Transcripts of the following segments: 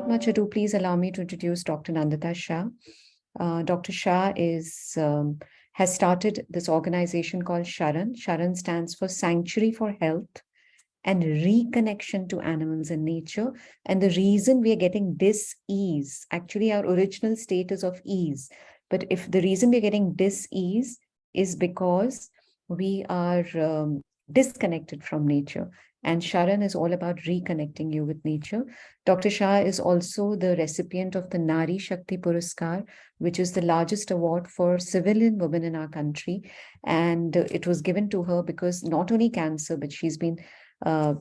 much ado, please allow me to introduce Dr. Nandita Shah. Dr. Shah has started this organization called SHARAN. SHARAN stands for Sanctuary for Health and Reconnection to Animals and Nature. And the reason we are getting dis-ease, actually our original state is of ease. But if the reason we're getting dis-ease is because we are disconnected from nature. And SHARAN is all about reconnecting you with nature. Dr. Shah is also the recipient of the Nari Shakti Puraskar, which is the largest award for civilian women in our country. And it was given to her because not only cancer, but she's been, has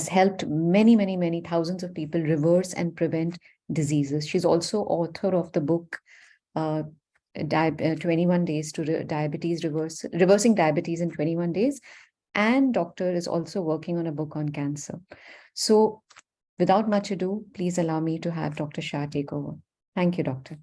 helped many thousands of people reverse and prevent diseases. She's also author of the book, 21 Days to Diabetes, Reversing Diabetes in 21 Days. And doctor is also working on a book on cancer. So without much ado, please allow me to have Dr. Shah take over. Thank you, doctor.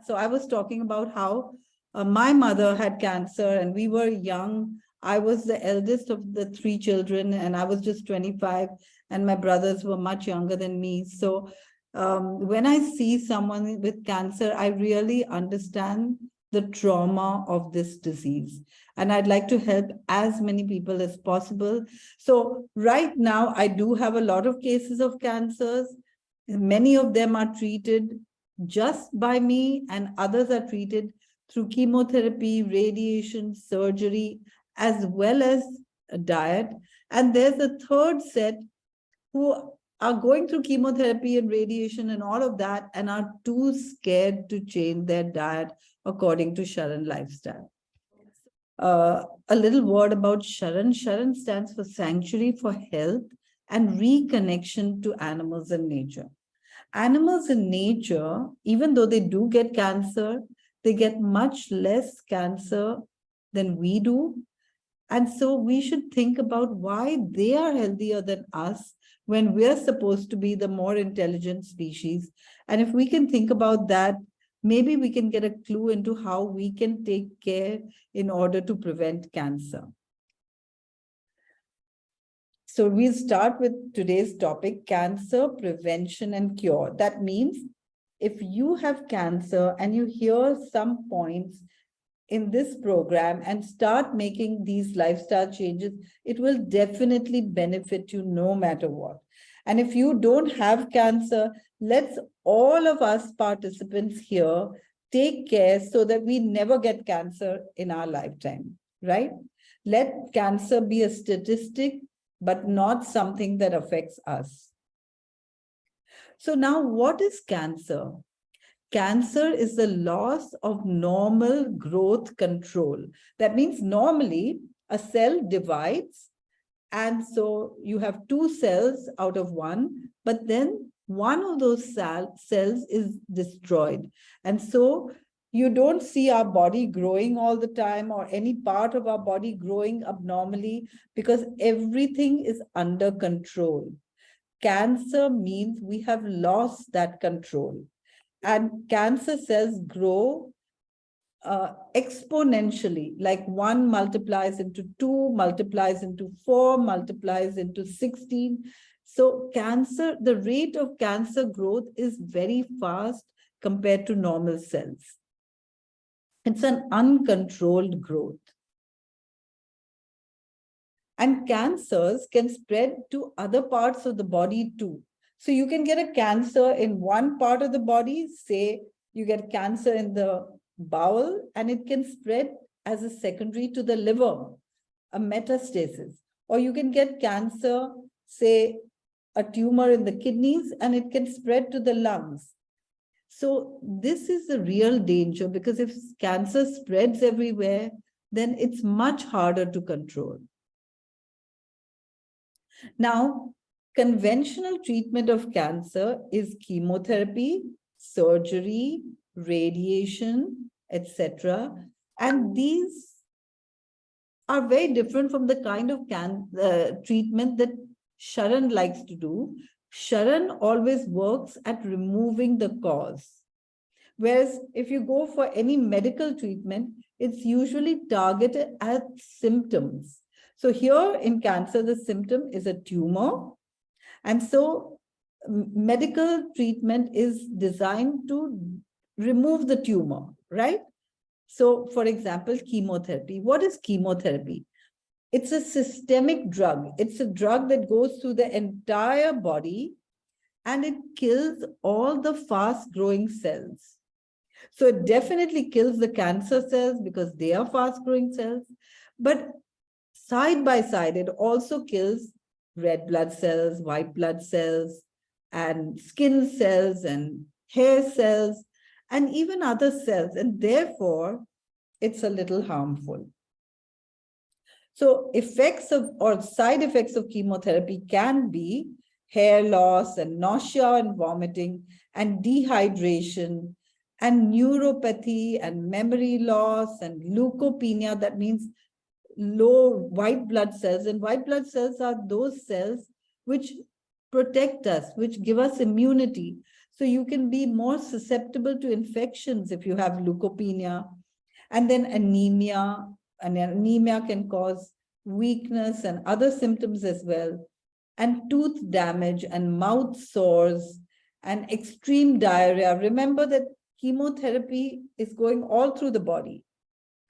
So I was talking about how my mother had cancer and we were young. I was the eldest of the 3 children and I was just 25 and my brothers were much younger than me. So when I see someone with cancer, I really understand the trauma of this disease. And I'd like to help as many people as possible. So right now, I do have a lot of cases of cancers. Many of them are treated just by me and others are treated through chemotherapy, radiation, surgery, as well as a diet. And there's a third set who are going through chemotherapy and radiation and all of that and are too scared to change their diet according to SHARAN lifestyle. A little word about SHARAN. SHARAN stands for Sanctuary for Health and Reconnection to Animals and Nature. Animals in nature, even though they do get cancer, they get much less cancer than we do. And so we should think about why they are healthier than us when we're supposed to be the more intelligent species. And if we can think about that, maybe we can get a clue into how we can take care in order to prevent cancer. So we'll start with today's topic, cancer prevention and cure. That means if you have cancer and you hear some points in this program and start making these lifestyle changes, it will definitely benefit you no matter what. And if you don't have cancer, let's all of us participants here take care so that we never get cancer in our lifetime, right? Let cancer be a statistic, but not something that affects us. So now, what is cancer? Cancer is the loss of normal growth control. That means normally a cell divides, and so you have 2 cells out of 1, but then one of those cells is destroyed. And so you don't see our body growing all the time or any part of our body growing abnormally because everything is under control. Cancer means we have lost that control. And cancer cells grow exponentially, like 1 multiplies into 2, multiplies into 4, multiplies into 16. So cancer, the rate of cancer growth is very fast compared to normal cells. It's an uncontrolled growth. And cancers can spread to other parts of the body too. So you can get a cancer in one part of the body, say you get cancer in the bowel, and it can spread as a secondary to the liver, a metastasis. Or you can get cancer, say a tumor in the kidneys, and it can spread to the lungs. So this is the real danger, because if cancer spreads everywhere, then it's much harder to control. Now, conventional treatment of cancer is chemotherapy, surgery, radiation, etc. And these are very different from the kind of treatment that SHARAN likes to do. SHARAN always works at removing the cause. Whereas if you go for any medical treatment, it's usually targeted at symptoms. So here in cancer, the symptom is a tumor. And so medical treatment is designed to remove the tumor, right? So, for example, chemotherapy. What is chemotherapy? It's a systemic drug. It's a drug that goes through the entire body and it kills all the fast-growing cells. So it definitely kills the cancer cells because they are fast-growing cells. But side by side, it also kills red blood cells, white blood cells, and skin cells, and hair cells, and even other cells. And therefore, it's a little harmful. So effects of or side effects of chemotherapy can be hair loss and nausea and vomiting and dehydration and neuropathy and memory loss and leukopenia. That means low white blood cells. And white blood cells are those cells which protect us, which give us immunity. So you can be more susceptible to infections if you have leukopenia. And then anemia. And anemia can cause weakness and other symptoms as well. And tooth damage and mouth sores and extreme diarrhea. Remember that chemotherapy is going all through the body.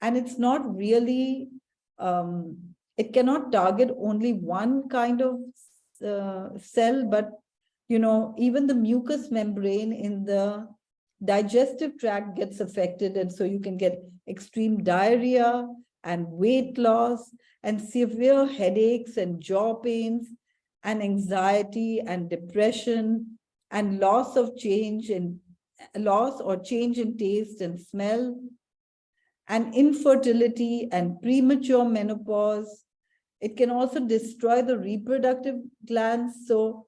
And it's not really, it cannot target only one kind of cell, but, even the mucous membrane in the digestive tract gets affected. And so you can get extreme diarrhea and weight loss and severe headaches and jaw pains and anxiety and depression and loss or change in taste and smell and infertility and premature menopause. It can also destroy the reproductive glands. So,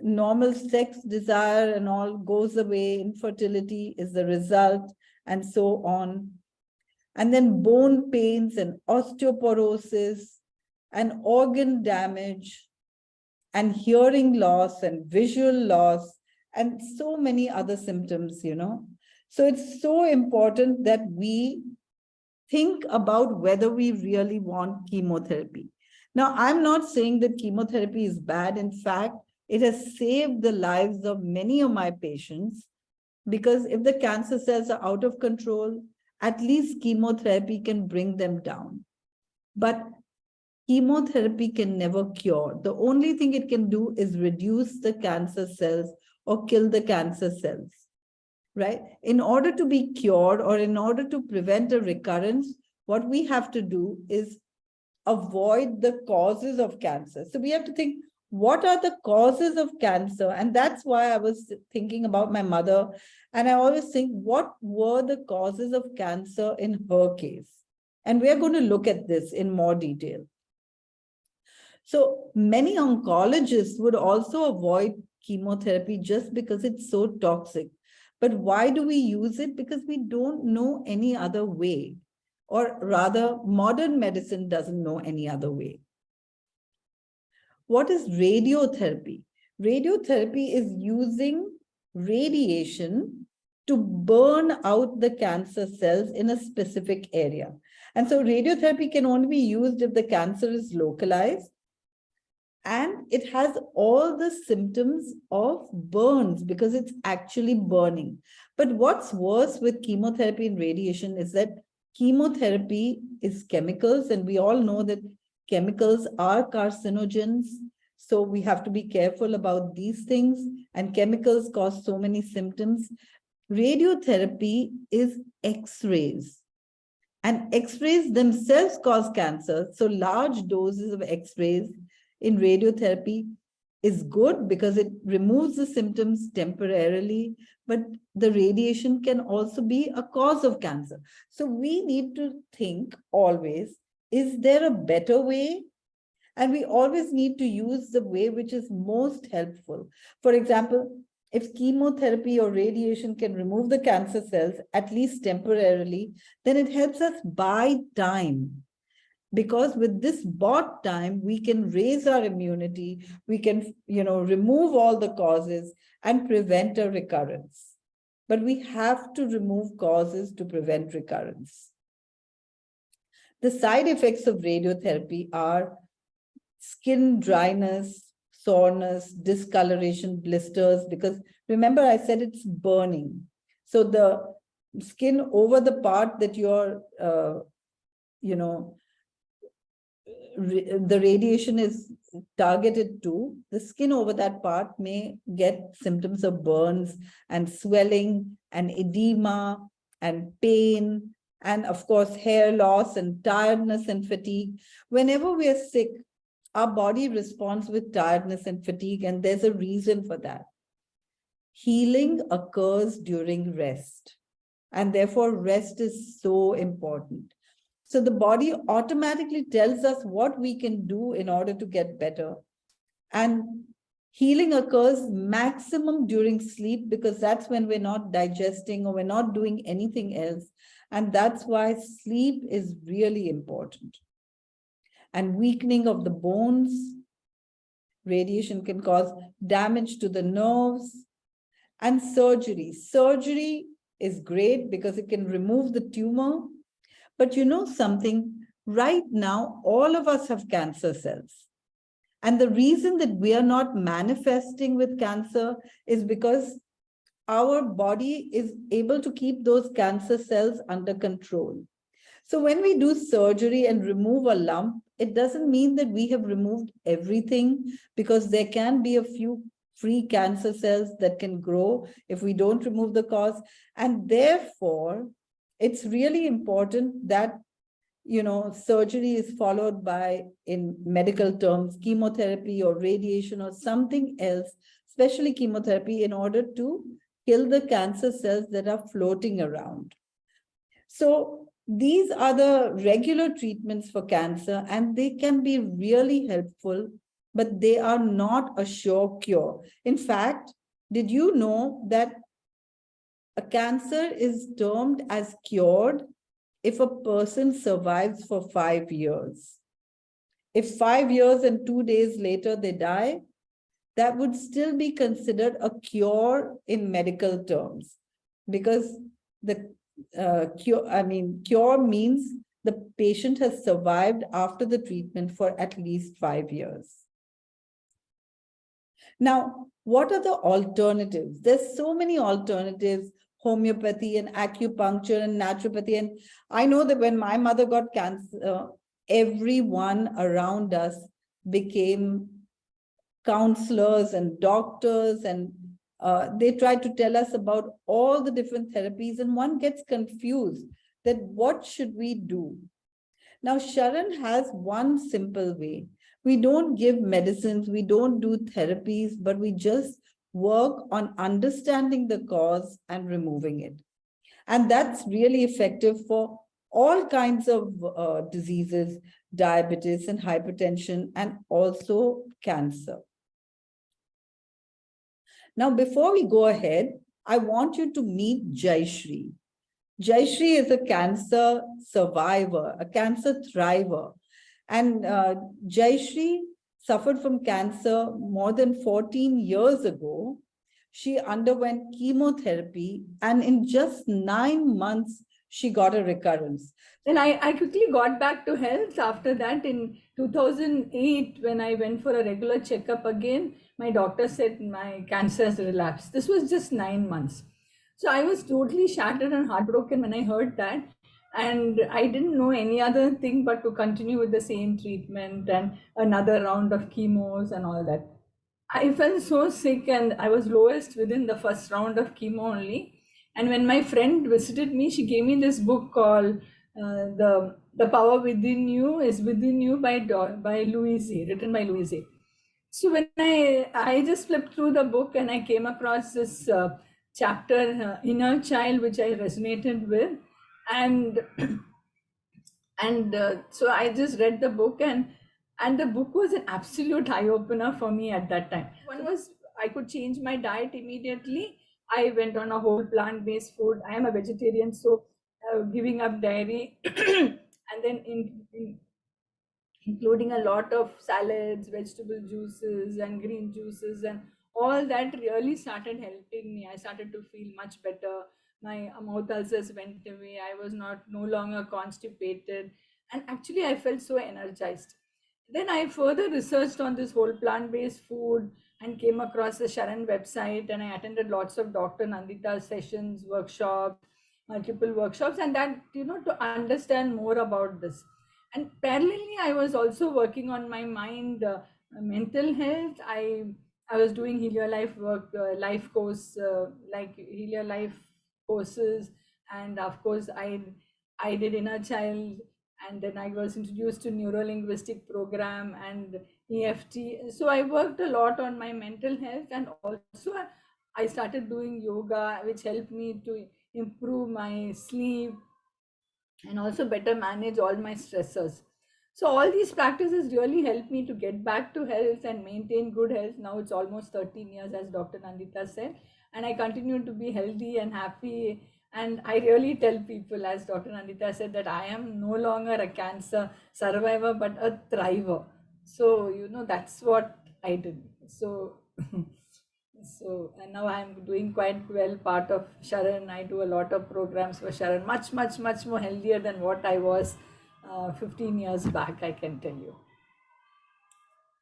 normal sex desire and all goes away, infertility is the result, and so on. And then bone pains and osteoporosis and organ damage and hearing loss and visual loss and so many other symptoms, So it's so important that we think about whether we really want chemotherapy. Now, I'm not saying that chemotherapy is bad. In fact, it has saved the lives of many of my patients, because if the cancer cells are out of control, at least chemotherapy can bring them down. But chemotherapy can never cure. The only thing it can do is reduce the cancer cells or kill the cancer cells, right? In order to be cured or in order to prevent a recurrence, what we have to do is avoid the causes of cancer. So we have to think, what are the causes of cancer? And that's why I was thinking about my mother. And I always think, what were the causes of cancer in her case? And we're going to look at this in more detail. So many oncologists would also avoid chemotherapy just because it's so toxic. But why do we use it? Because we don't know any other way. Or rather, modern medicine doesn't know any other way. What is radiotherapy? Radiotherapy is using radiation to burn out the cancer cells in a specific area. And so radiotherapy can only be used if the cancer is localized and it has all the symptoms of burns because it's actually burning. But what's worse with chemotherapy and radiation is that chemotherapy is chemicals, and we all know that chemicals are carcinogens. So we have to be careful about these things, and chemicals cause so many symptoms. Radiotherapy is X-rays, and X-rays themselves cause cancer. So large doses of X-rays in radiotherapy is good because it removes the symptoms temporarily, but the radiation can also be a cause of cancer. So we need to think always, is there a better way? And we always need to use the way which is most helpful. For example, if chemotherapy or radiation can remove the cancer cells, at least temporarily, then it helps us buy time. Because with this bought time, we can raise our immunity, we can, remove all the causes and prevent a recurrence. But we have to remove causes to prevent recurrence. The side effects of radiotherapy are skin dryness, soreness, discoloration, blisters, because remember I said it's burning. So the skin over the part that you're, you know, the radiation is targeted to, the skin over that part may get symptoms of burns and swelling and edema and pain, and of course, hair loss and tiredness and fatigue. Whenever we are sick, our body responds with tiredness and fatigue, and there's a reason for that. Healing occurs during rest, and therefore rest is so important. So the body automatically tells us what we can do in order to get better. And healing occurs maximum during sleep, because that's when we're not digesting or we're not doing anything else. And that's why sleep is really important. And weakening of the bones, radiation can cause damage to the nerves, and surgery. Surgery is great because it can remove the tumor. But you know something, right now, all of us have cancer cells. And the reason that we are not manifesting with cancer is because our body is able to keep those cancer cells under control. So when we do surgery and remove a lump, it doesn't mean that we have removed everything, because there can be a few free cancer cells that can grow if we don't remove the cause. And therefore, it's really important that, you know, surgery is followed by, in medical terms, chemotherapy or radiation or something else, especially chemotherapy, in order to kill the cancer cells that are floating around. So these are the regular treatments for cancer, and they can be really helpful, but they are not a sure cure. In fact, did you know that a cancer is termed as cured if a person survives for 5 years? If 5 years and 2 days later they die, that would still be considered a cure in medical terms, because the cure means the patient has survived after the treatment for at least 5 years. Now, what are the alternatives? There's so many alternatives: homeopathy and acupuncture and naturopathy. And I know that when my mother got cancer, everyone around us became counselors and doctors, and they try to tell us about all the different therapies, and one gets confused that what should we do? Now, SHARAN has one simple way. We don't give medicines, we don't do therapies, but we just work on understanding the cause and removing it. And that's really effective for all kinds of diseases, diabetes and hypertension, and also cancer. Now, before we go ahead, I want you to meet Jayashree. Jayashree is a cancer survivor, a cancer thriver. And Jayashree suffered from cancer more than 14 years ago. She underwent chemotherapy, and in just 9 months, she got a recurrence. Then I quickly got back to health after that. In 2008, when I went for a regular checkup again, my doctor said my cancer has relapsed. This was just 9 months. So I was totally shattered and heartbroken when I heard that. And I didn't know any other thing but to continue with the same treatment and another round of chemos and all that. I felt so sick, and I was lowest within the first round of chemo only. And when my friend visited me, she gave me this book called "The Power Within You Is Within You" by Louise, written by Louise. So when I just flipped through the book and I came across this chapter, Inner Child, which I resonated with, and so I just read the book, and the book was an absolute eye opener for me at that time. One was I could change my diet immediately. I went on a whole plant-based food. I am a vegetarian, so giving up dairy, and then including a lot of salads, vegetable juices, and green juices, and all that really started helping me. I started to feel much better. My mouth ulcers went away. I was no longer constipated, and actually, I felt so energized. Then I further researched on this whole plant-based food and came across the SHARAN website, and I attended lots of Dr. Nandita sessions, workshops, multiple workshops, and that, to understand more about this. And parallelly, I was also working on my mind, mental health. I was doing Heal Your Life work, life course, like Heal Your Life courses, and of course, I did Inner Child, and then I was introduced to neuro-linguistic program and EFT. So I worked a lot on my mental health, and also I started doing yoga, which helped me to improve my sleep and also better manage all my stressors. So all these practices really helped me to get back to health and maintain good health. Now it's almost 13 years, as Dr. Nandita said, and I continue to be healthy and happy. And I really tell people, as Dr. Nandita said, that I am no longer a cancer survivor, but a thriver. So, that's what I did. So, and now I'm doing quite well, part of SHARAN. I do a lot of programs for SHARAN, much, much, much more healthier than what I was 15 years back, I can tell you.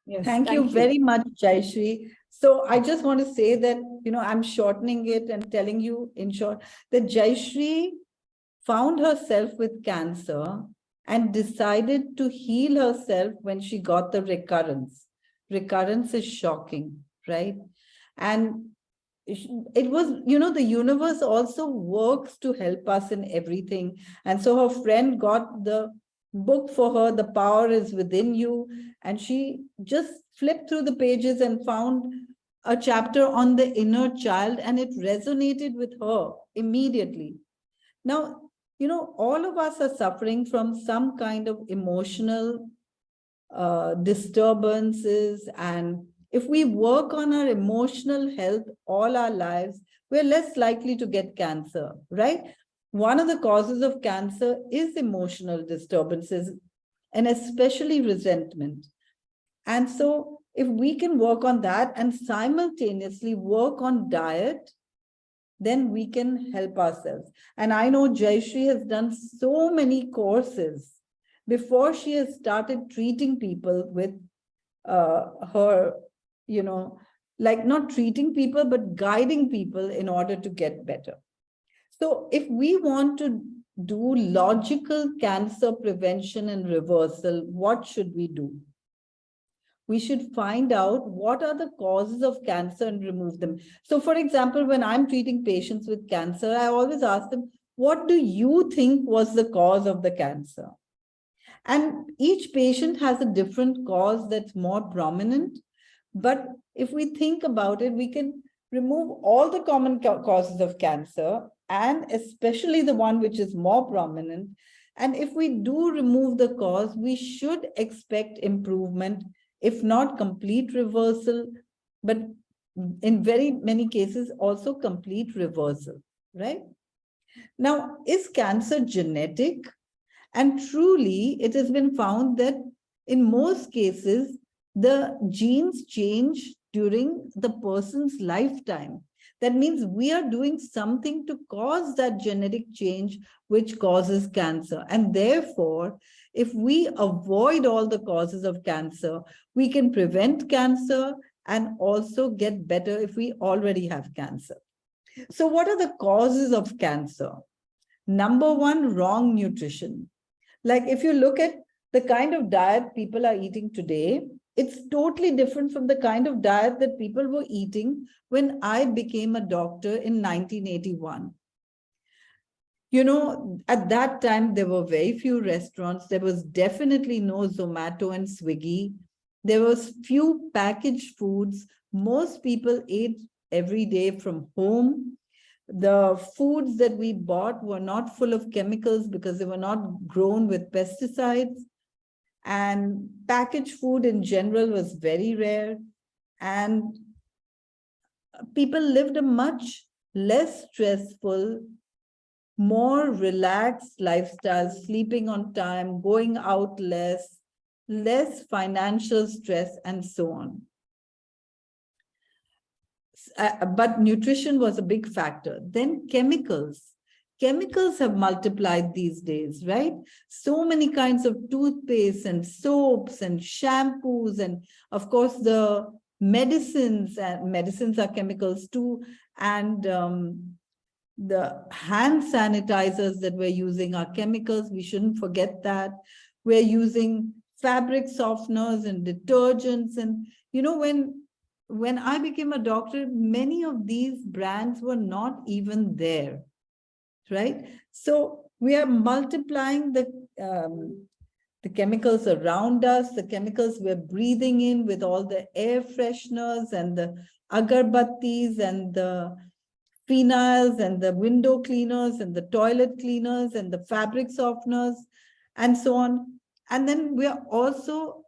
Yes, Thank you very much, Jayashree. So I just want to say that, I'm shortening it and telling you in short that Jayashree found herself with cancer and decided to heal herself when she got the recurrence. Recurrence is shocking, right? And it was, the universe also works to help us in everything. And so her friend got the book for her, The Power is Within You. And she just flipped through the pages and found a chapter on the inner child, and it resonated with her immediately. Now, all of us are suffering from some kind of emotional disturbances. And if we work on our emotional health all our lives, we're less likely to get cancer, right? One of the causes of cancer is emotional disturbances, and especially resentment. And so if we can work on that and simultaneously work on diet, then we can help ourselves. And I know Jayashree has done so many courses before she has started treating people with her, like not treating people, but guiding people in order to get better. So if we want to do logical cancer prevention and reversal, what should we do? We should find out what are the causes of cancer and remove them. So for example, when I'm treating patients with cancer, I always ask them, what do you think was the cause of the cancer? And each patient has a different cause that's more prominent. But if we think about it, we can remove all the common causes of cancer, and especially the one which is more prominent. And if we do remove the cause, we should expect improvement, if not complete reversal, but in very many cases, also complete reversal, right? Now, is cancer genetic? And truly, it has been found that in most cases, the genes change during the person's lifetime. That means we are doing something to cause that genetic change, which causes cancer. And therefore, if we avoid all the causes of cancer, we can prevent cancer and also get better if we already have cancer. So what are the causes of cancer? Number one, wrong nutrition. Like if you look at the kind of diet people are eating today, it's totally different from the kind of diet that people were eating when I became a doctor in 1981. At that time, there were very few restaurants. There was definitely no Zomato and Swiggy. There was few packaged foods. Most people ate every day from home. The foods that we bought were not full of chemicals because they were not grown with pesticides. And packaged food in general was very rare. And people lived a much less stressful, more relaxed lifestyle, sleeping on time, going out less financial stress, and so on. But nutrition was a big factor. Then chemicals. chemicals have multiplied these days, right? So many kinds of toothpaste and soaps and shampoos, and of course the medicines, and medicines are chemicals too, and the hand sanitizers that we're using are chemicals. We shouldn't forget that. We're using fabric softeners and detergents. And, you know, when I became a doctor, many of these brands were not even there, right? So we are multiplying the chemicals around us, the chemicals we're breathing in with all the air fresheners and the agarbattis and the phenols and the window cleaners and the toilet cleaners and the fabric softeners and so on. And then we are also,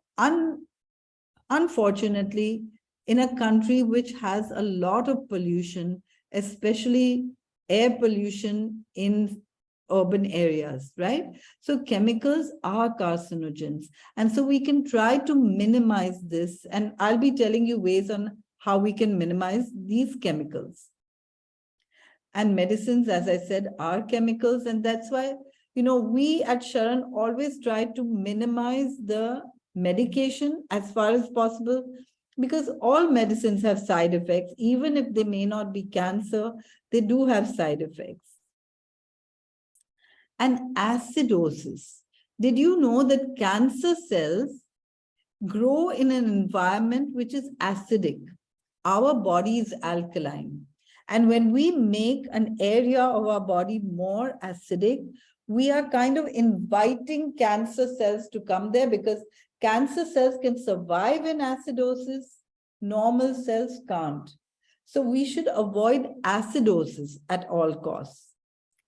unfortunately, in a country which has a lot of pollution, especially air pollution in urban areas, right? So chemicals are carcinogens. And so we can try to minimize this. And I'll be telling you ways on how we can minimize these chemicals. And medicines, as I said, are chemicals. And that's why, you know, we at SHARAN always try to minimize the medication as far as possible, because all medicines have side effects. Even if they may not be cancer, they do have side effects. And acidosis. Did you know that cancer cells grow in an environment which is acidic? Our body is alkaline. And when we make an area of our body more acidic, we are kind of inviting cancer cells to come there, because cancer cells can survive in acidosis, normal cells can't. So we should avoid acidosis at all costs.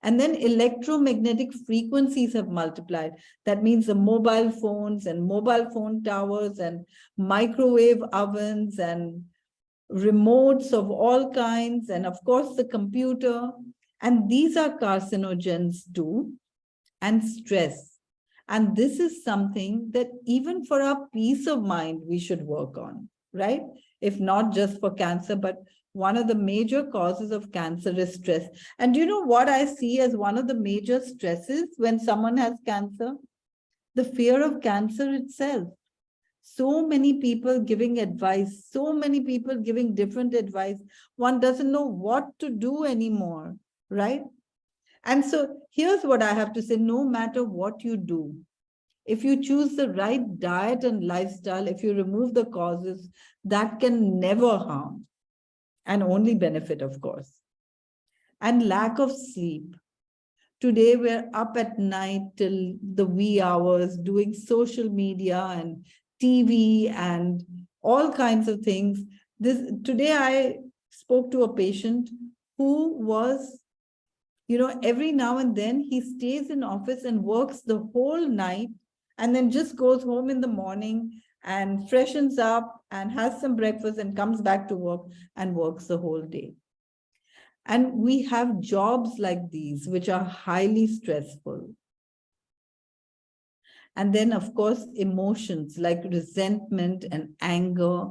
And then electromagnetic frequencies have multiplied. That means the mobile phones and mobile phone towers and microwave ovens and remotes of all kinds, and of course the computer. And these are carcinogens too, and stress. And this is something that even for our peace of mind, we should work on, right? If not just for cancer, but one of the major causes of cancer is stress. And do you know what I see as one of the major stresses when someone has cancer? The fear of cancer itself. So many people giving advice, so many people giving different advice. One doesn't know what to do anymore, right? And so here's what I have to say: no matter what you do, if you choose the right diet and lifestyle, if you remove the causes, that can never harm and only benefit, of course. And lack of sleep. Today, we're up at night till the wee hours doing social media and TV and all kinds of things. Today, I spoke to a patient who was, you know, every now and then he stays in office and works the whole night and then just goes home in the morning and freshens up and has some breakfast and comes back to work and works the whole day. And we have jobs like these, which are highly stressful. And then, of course, emotions like resentment and anger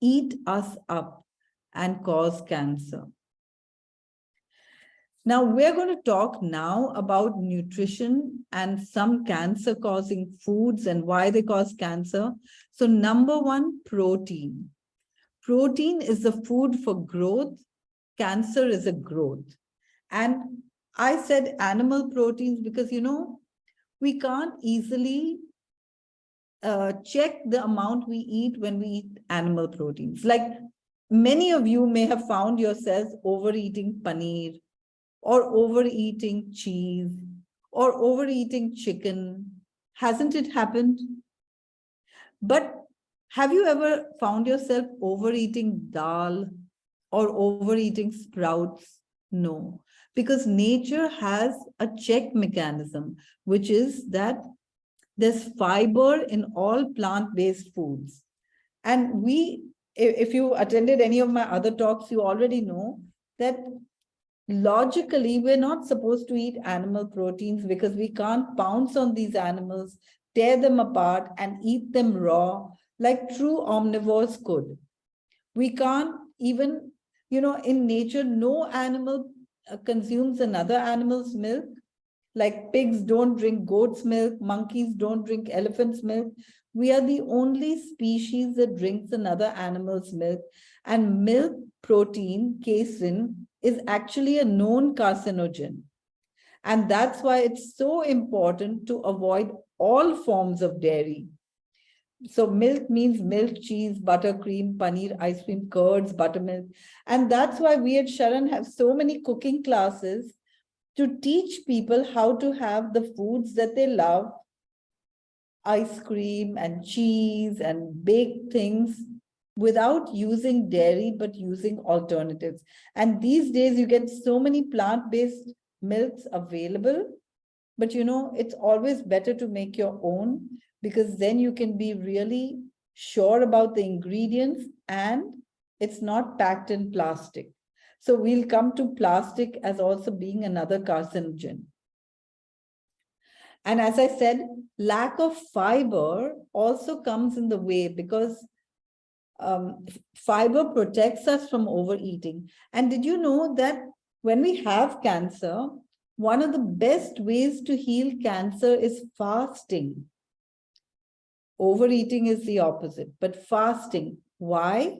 eat us up and cause cancer. Now, we're going to talk now about nutrition and some cancer-causing foods and why they cause cancer. So number one, protein. Protein is the food for growth. Cancer is a growth. And I said animal proteins because, you know, we can't easily check the amount we eat when we eat animal proteins. Like many of you may have found yourselves overeating paneer, or overeating cheese, or overeating chicken. Hasn't it happened? But have you ever found yourself overeating dal or overeating sprouts? No, because nature has a check mechanism, which is that there's fiber in all plant-based foods. And if you attended any of my other talks, you already know that logically, we're not supposed to eat animal proteins because we can't pounce on these animals, tear them apart, and eat them raw like true omnivores could. We can't even, you know, in nature, no animal consumes another animal's milk. Like pigs don't drink goat's milk, monkeys don't drink elephant's milk. We are the only species that drinks another animal's milk. And milk protein, casein, is actually a known carcinogen. And that's why it's so important to avoid all forms of dairy. So milk means milk, cheese, butter, cream, paneer, ice cream, curds, buttermilk. And that's why we at SHARAN have so many cooking classes to teach people how to have the foods that they love, ice cream and cheese and baked things, without using dairy, but using alternatives. And these days you get so many plant-based milks available, but it's always better to make your own, because then you can be really sure about the ingredients and it's not packed in plastic. So we'll come to plastic as also being another carcinogen. And as I said, lack of fiber also comes in the way, because fiber protects us from overeating. And did you know that when we have cancer, one of the best ways to heal cancer is fasting? Overeating is the opposite, but fasting. Why?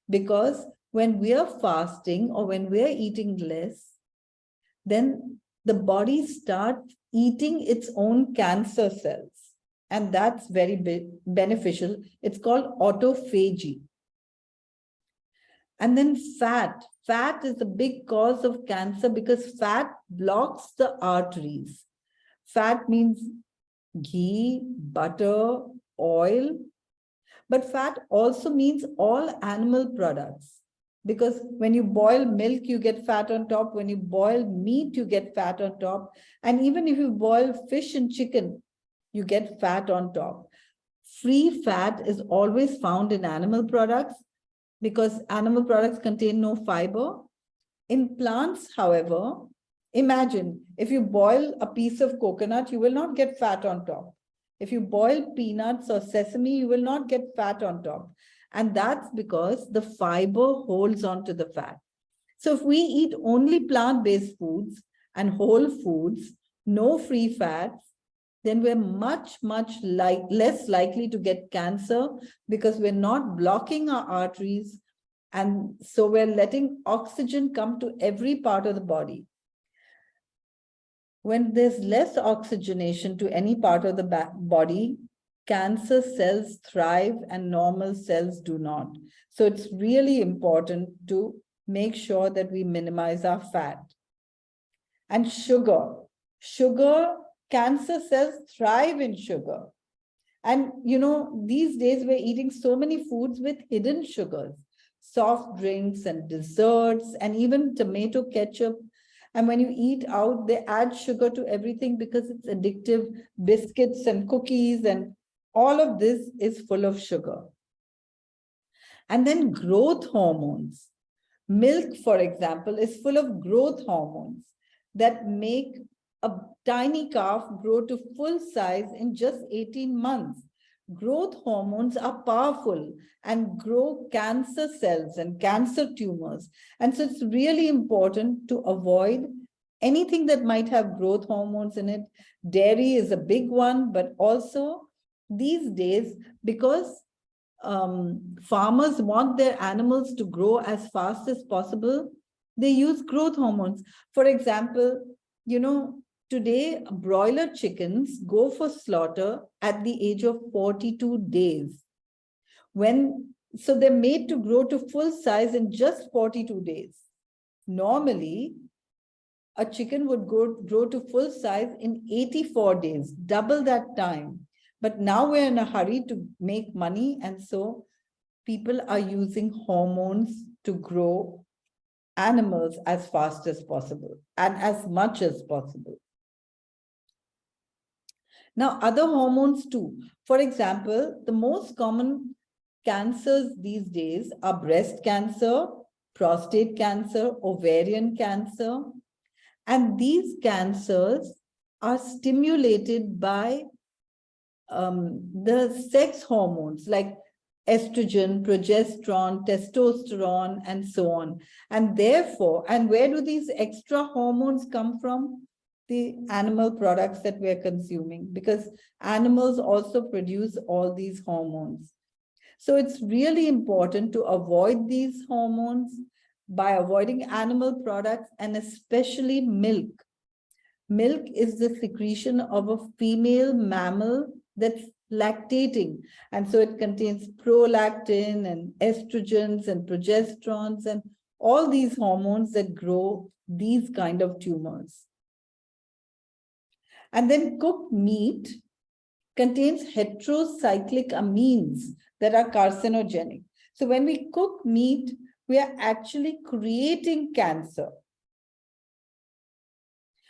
Because when we are fasting or when we are eating less, then the body starts eating its own cancer cells. And that's very beneficial. It's called autophagy. And then fat. Fat is a big cause of cancer because fat blocks the arteries. Fat means ghee, butter, oil. But fat also means all animal products. Because when you boil milk, you get fat on top. When you boil meat, you get fat on top. And even if you boil fish and chicken, you get fat on top. Free fat is always found in animal products because animal products contain no fiber. In plants, however, imagine if you boil a piece of coconut, you will not get fat on top. If you boil peanuts or sesame, you will not get fat on top. And that's because the fiber holds on to the fat. So if we eat only plant-based foods and whole foods, no free fats, then we're much less likely to get cancer, because we're not blocking our arteries. And so we're letting oxygen come to every part of the body. When there's less oxygenation to any part of the body, cancer cells thrive and normal cells do not. So it's really important to make sure that we minimize our fat. And sugar. Cancer cells thrive in sugar. And these days we're eating so many foods with hidden sugars, soft drinks and desserts and even tomato ketchup. And when you eat out, they add sugar to everything because it's addictive. Biscuits and cookies and all of this is full of sugar. And then growth hormones. Milk, for example, is full of growth hormones that make a tiny calf grow to full size in just 18 months. Growth hormones are powerful and grow cancer cells and cancer tumors. And so it's really important to avoid anything that might have growth hormones in it. Dairy is a big one, but also these days, because farmers want their animals to grow as fast as possible, they use growth hormones. For example, today, broiler chickens go for slaughter at the age of 42 days. So they're made to grow to full size in just 42 days. Normally, a chicken would grow to full size in 84 days, double that time. But now we're in a hurry to make money. And so people are using hormones to grow animals as fast as possible and as much as possible. Now, other hormones too. For example, the most common cancers these days are breast cancer, prostate cancer, ovarian cancer. And these cancers are stimulated by the sex hormones like estrogen, progesterone, testosterone, and so on. And therefore, and where do these extra hormones come from? The animal products that we're consuming, because animals also produce all these hormones. So it's really important to avoid these hormones by avoiding animal products, and especially milk. Milk is the secretion of a female mammal that's lactating. And so it contains prolactin and estrogens and progesterones and all these hormones that grow these kind of tumors. And then cooked meat contains heterocyclic amines that are carcinogenic. So when we cook meat, we are actually creating cancer.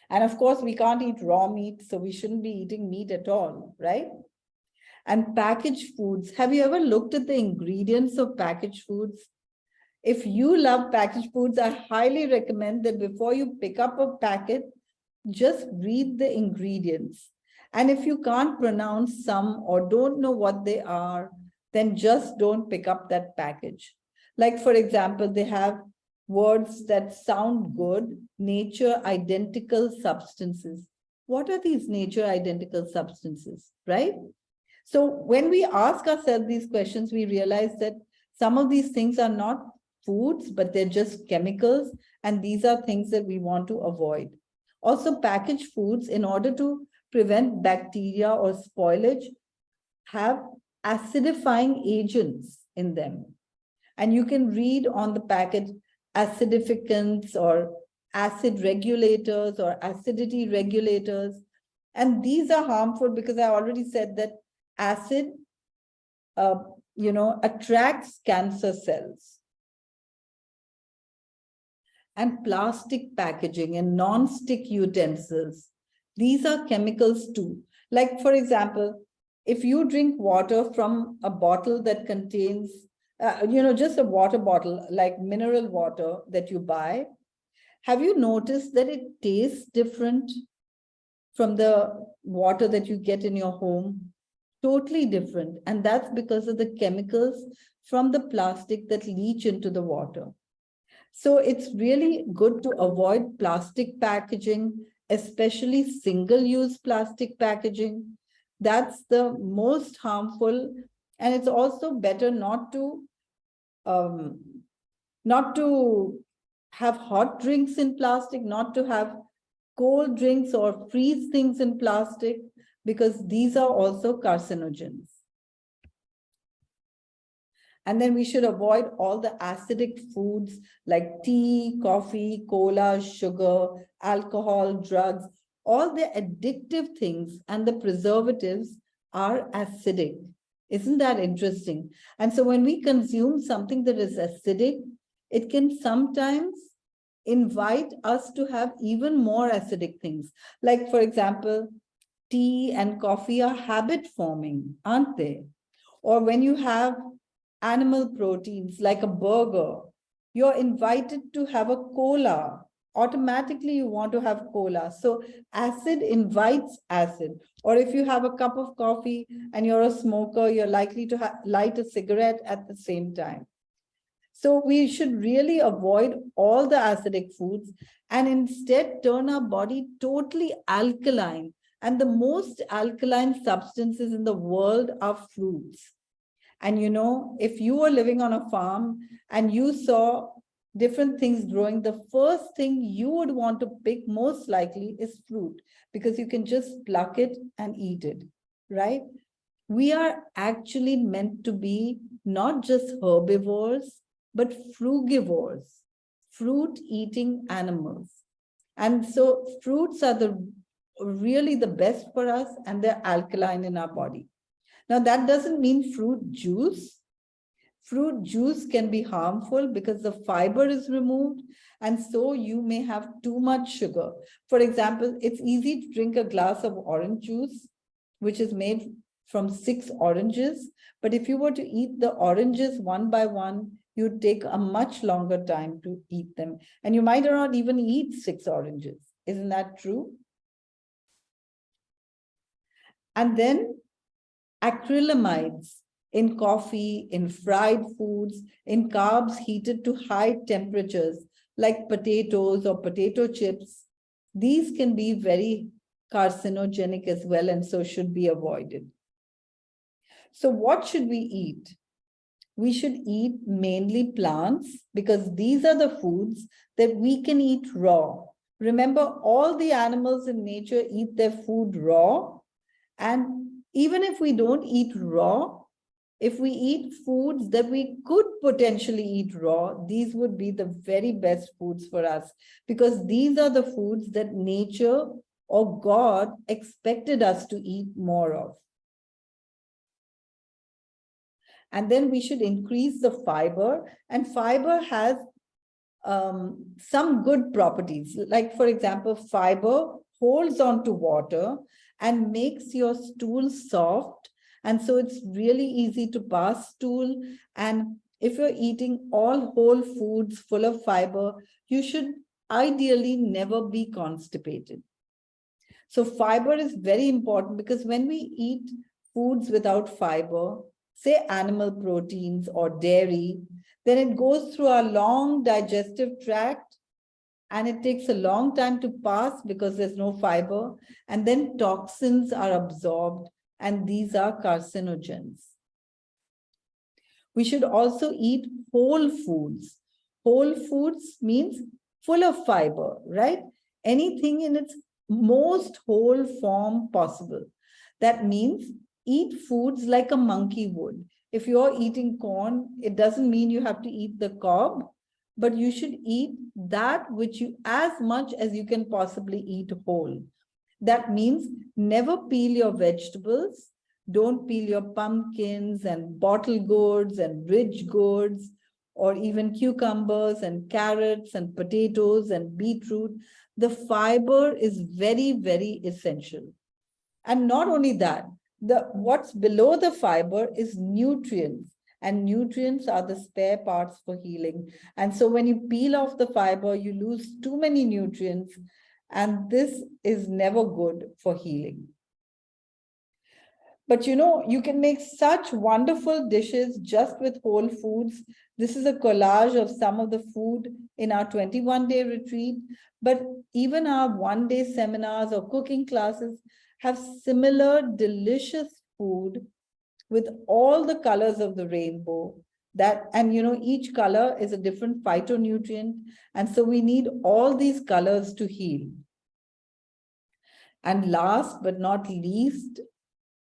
And of course, we can't eat raw meat, so we shouldn't be eating meat at all, right? And packaged foods. Have you ever looked at the ingredients of packaged foods? If you love packaged foods, I highly recommend that before you pick up a packet, just read the ingredients. And if you can't pronounce some or don't know what they are, then just don't pick up that package. Like, for example, they have words that sound good, nature identical substances. What are these nature identical substances, right? So when we ask ourselves these questions, we realize that some of these things are not foods, but they're just chemicals. And these are things that we want to avoid. Also, packaged foods, in order to prevent bacteria or spoilage, have acidifying agents in them. And you can read on the packet acidificants or acid regulators or acidity regulators. And these are harmful because I already said that acid, attracts cancer cells. And plastic packaging and non-stick utensils, these are chemicals too. Like, for example, if you drink water from a bottle that contains, just a water bottle, like mineral water that you buy, have you noticed that it tastes different from the water that you get in your home? Totally different. And that's because of the chemicals from the plastic that leach into the water. So it's really good to avoid plastic packaging, especially single-use plastic packaging. That's the most harmful. And it's also better not to have hot drinks in plastic, not to have cold drinks or freeze things in plastic, because these are also carcinogens. And then we should avoid all the acidic foods like tea, coffee, cola, sugar, alcohol, drugs. All the addictive things and the preservatives are acidic. Isn't that interesting? And so when we consume something that is acidic, it can sometimes invite us to have even more acidic things. Like, for example, tea and coffee are habit forming, aren't they? Or when you have animal proteins like a burger, you're invited to have a cola. Automatically, you want to have cola. So acid invites acid. Or if you have a cup of coffee and you're a smoker, you're likely to light a cigarette at the same time. So we should really avoid all the acidic foods and instead turn our body totally alkaline. And the most alkaline substances in the world are fruits. And if you were living on a farm and you saw different things growing, the first thing you would want to pick most likely is fruit, because you can just pluck it and eat it, right? We are actually meant to be not just herbivores, but frugivores, fruit-eating animals. And so fruits are really the best for us, and they're alkaline in our body. Now, that doesn't mean fruit juice. Fruit juice can be harmful because the fiber is removed, and so you may have too much sugar. For example, it's easy to drink a glass of orange juice, which is made from 6 oranges. But if you were to eat the oranges one by one, you'd take a much longer time to eat them. And you might not even eat 6 oranges. Isn't that true? And then acrylamides in coffee, in fried foods, in carbs heated to high temperatures, like potatoes or potato chips. These can be very carcinogenic as well, and so should be avoided. So what should we eat? We should eat mainly plants because these are the foods that we can eat raw. Remember, all the animals in nature eat their food raw. And even if we don't eat raw, if we eat foods that we could potentially eat raw, these would be the very best foods for us, because these are the foods that nature or God expected us to eat more of. And then we should increase the fiber, and fiber has some good properties. Like, for example, fiber holds on to water and makes your stool soft. And so it's really easy to pass stool. And if you're eating all whole foods full of fiber, you should ideally never be constipated. So fiber is very important, because when we eat foods without fiber, say animal proteins or dairy, then it goes through our long digestive tract and it takes a long time to pass because there's no fiber, and then toxins are absorbed, and these are carcinogens. We should also eat whole foods. Whole foods means full of fiber, right? Anything in its most whole form possible. That means eat foods like a monkey would. If you're eating corn, it doesn't mean you have to eat the cob, but you should eat that which you, as much as you can possibly eat whole. That means never peel your vegetables. Don't peel your pumpkins and bottle gourds and ridge gourds, or even cucumbers and carrots and potatoes and beetroot. The fiber is very, very essential. And not only that, what's below the fiber is nutrients, and nutrients are the spare parts for healing. And so when you peel off the fiber, you lose too many nutrients, and this is never good for healing. But you know, you can make such wonderful dishes just with whole foods. This is a collage of some of the food in our 21-day retreat, but even our one-day seminars or cooking classes have similar delicious food with all the colors of the rainbow. And you know, each color is a different phytonutrient, and so we need all these colors to heal. And last but not least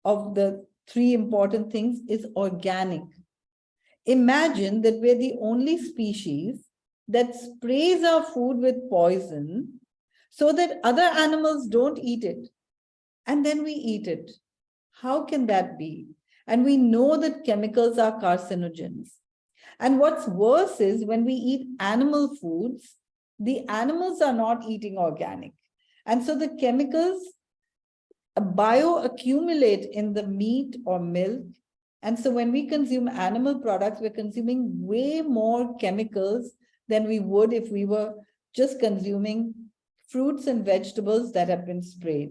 of the three important things is organic. Imagine that we're the only species that sprays our food with poison so that other animals don't eat it, and then we eat it. How can that be? And we know that chemicals are carcinogens. And what's worse is when we eat animal foods, the animals are not eating organic. And so the chemicals bioaccumulate in the meat or milk. And so when we consume animal products, we're consuming way more chemicals than we would if we were just consuming fruits and vegetables that have been sprayed.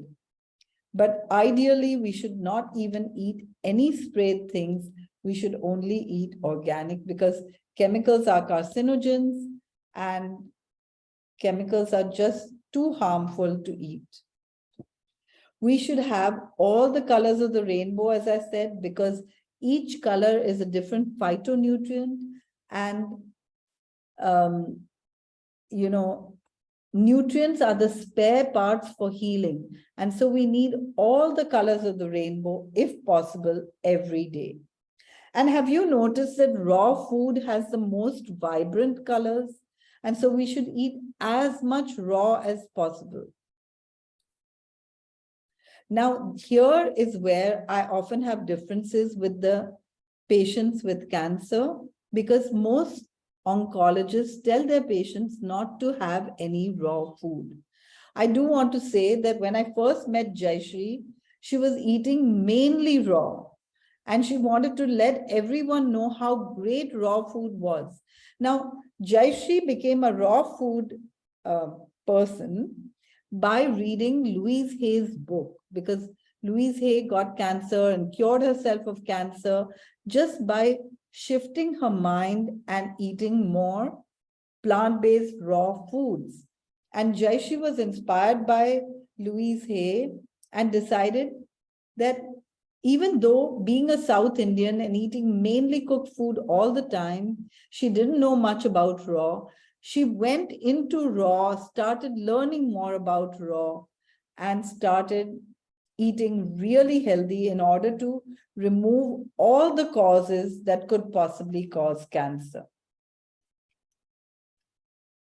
But ideally, we should not even eat any sprayed things. We should only eat organic, because chemicals are carcinogens and chemicals are just too harmful to eat. We should have all the colors of the rainbow, as I said, because each color is a different phytonutrient, and you know, nutrients are the spare parts for healing. And so we need all the colors of the rainbow, if possible, every day. And have you noticed that raw food has the most vibrant colors? And so we should eat as much raw as possible. Now, here is where I often have differences with the patients with cancer, because most oncologists tell their patients not to have any raw food. I do want to say that when I first met Jayashree, she was eating mainly raw, and she wanted to let everyone know how great raw food was. Now, Jayashree became a raw food person by reading Louise Hay's book, because Louise Hay got cancer and cured herself of cancer just by shifting her mind and eating more plant-based raw foods. And Jayshree was inspired by Louise Hay and decided that even though being a South Indian and eating mainly cooked food all the time, she didn't know much about raw. She went into raw, started learning more about raw, and started eating really healthy in order to remove all the causes that could possibly cause cancer.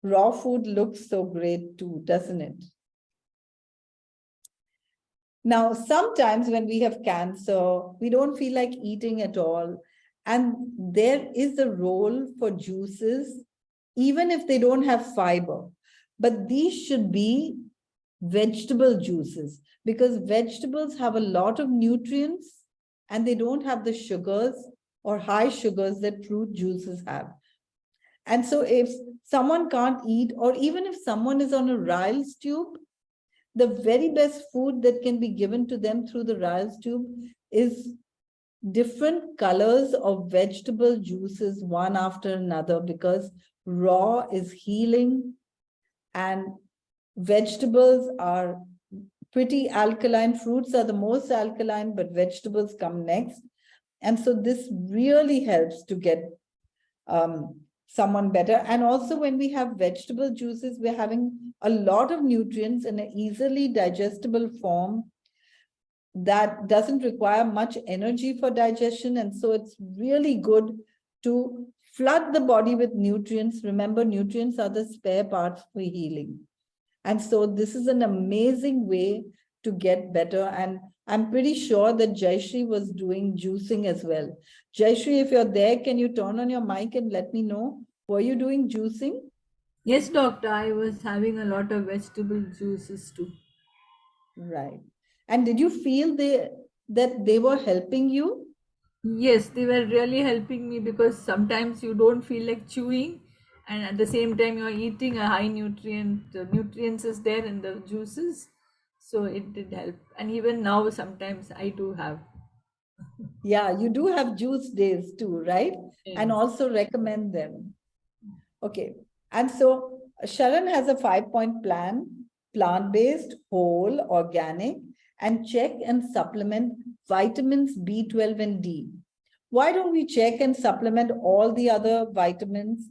Raw food looks so great too, doesn't it? Now, sometimes when we have cancer, we don't feel like eating at all. And there is a role for juices, even if they don't have fiber. But these should be vegetable juices because vegetables have a lot of nutrients and they don't have the sugars or high sugars that fruit juices have. And so if someone can't eat, or even if someone is on a Ryle's tube, the very best food that can be given to them through the Ryle's tube is different colors of vegetable juices, one after another, because raw is healing and vegetables are pretty alkaline. Fruits are the most alkaline, but vegetables come next. And so this really helps to get someone better. And also when we have vegetable juices, we're having a lot of nutrients in an easily digestible form that doesn't require much energy for digestion. And so it's really good to flood the body with nutrients. Remember, nutrients are the spare parts for healing. And so this is an amazing way to get better. And I'm pretty sure that Jayshree was doing juicing as well. Jayshree, if you're there, can you turn on your mic and let me know? Were you doing juicing? Yes, doctor, I was having a lot of vegetable juices too. Right. And did you feel that they were helping you? Yes, they were really helping me because sometimes you don't feel like chewing, and at the same time you're eating a high nutrients is there in the juices, so it did help. And even now sometimes I do have. Yeah, you do have juice days too, right? And Yes. also recommend them. Okay. And so Sharan has a 5-point plan, plant-based, whole, organic, and check and supplement vitamins B12 and D. Why don't we check and supplement all the other vitamins?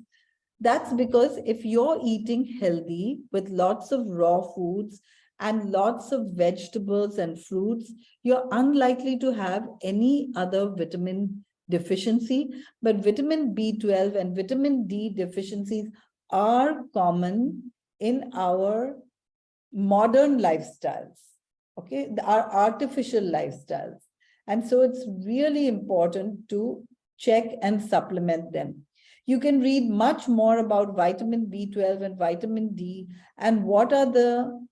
That's because if you're eating healthy with lots of raw foods and lots of vegetables and fruits, you're unlikely to have any other vitamin deficiency. But vitamin B12 and vitamin D deficiencies are common in our modern lifestyles, okay, our artificial lifestyles. And so it's really important to check and supplement them. You can read much more about vitamin B12 and vitamin D and what are the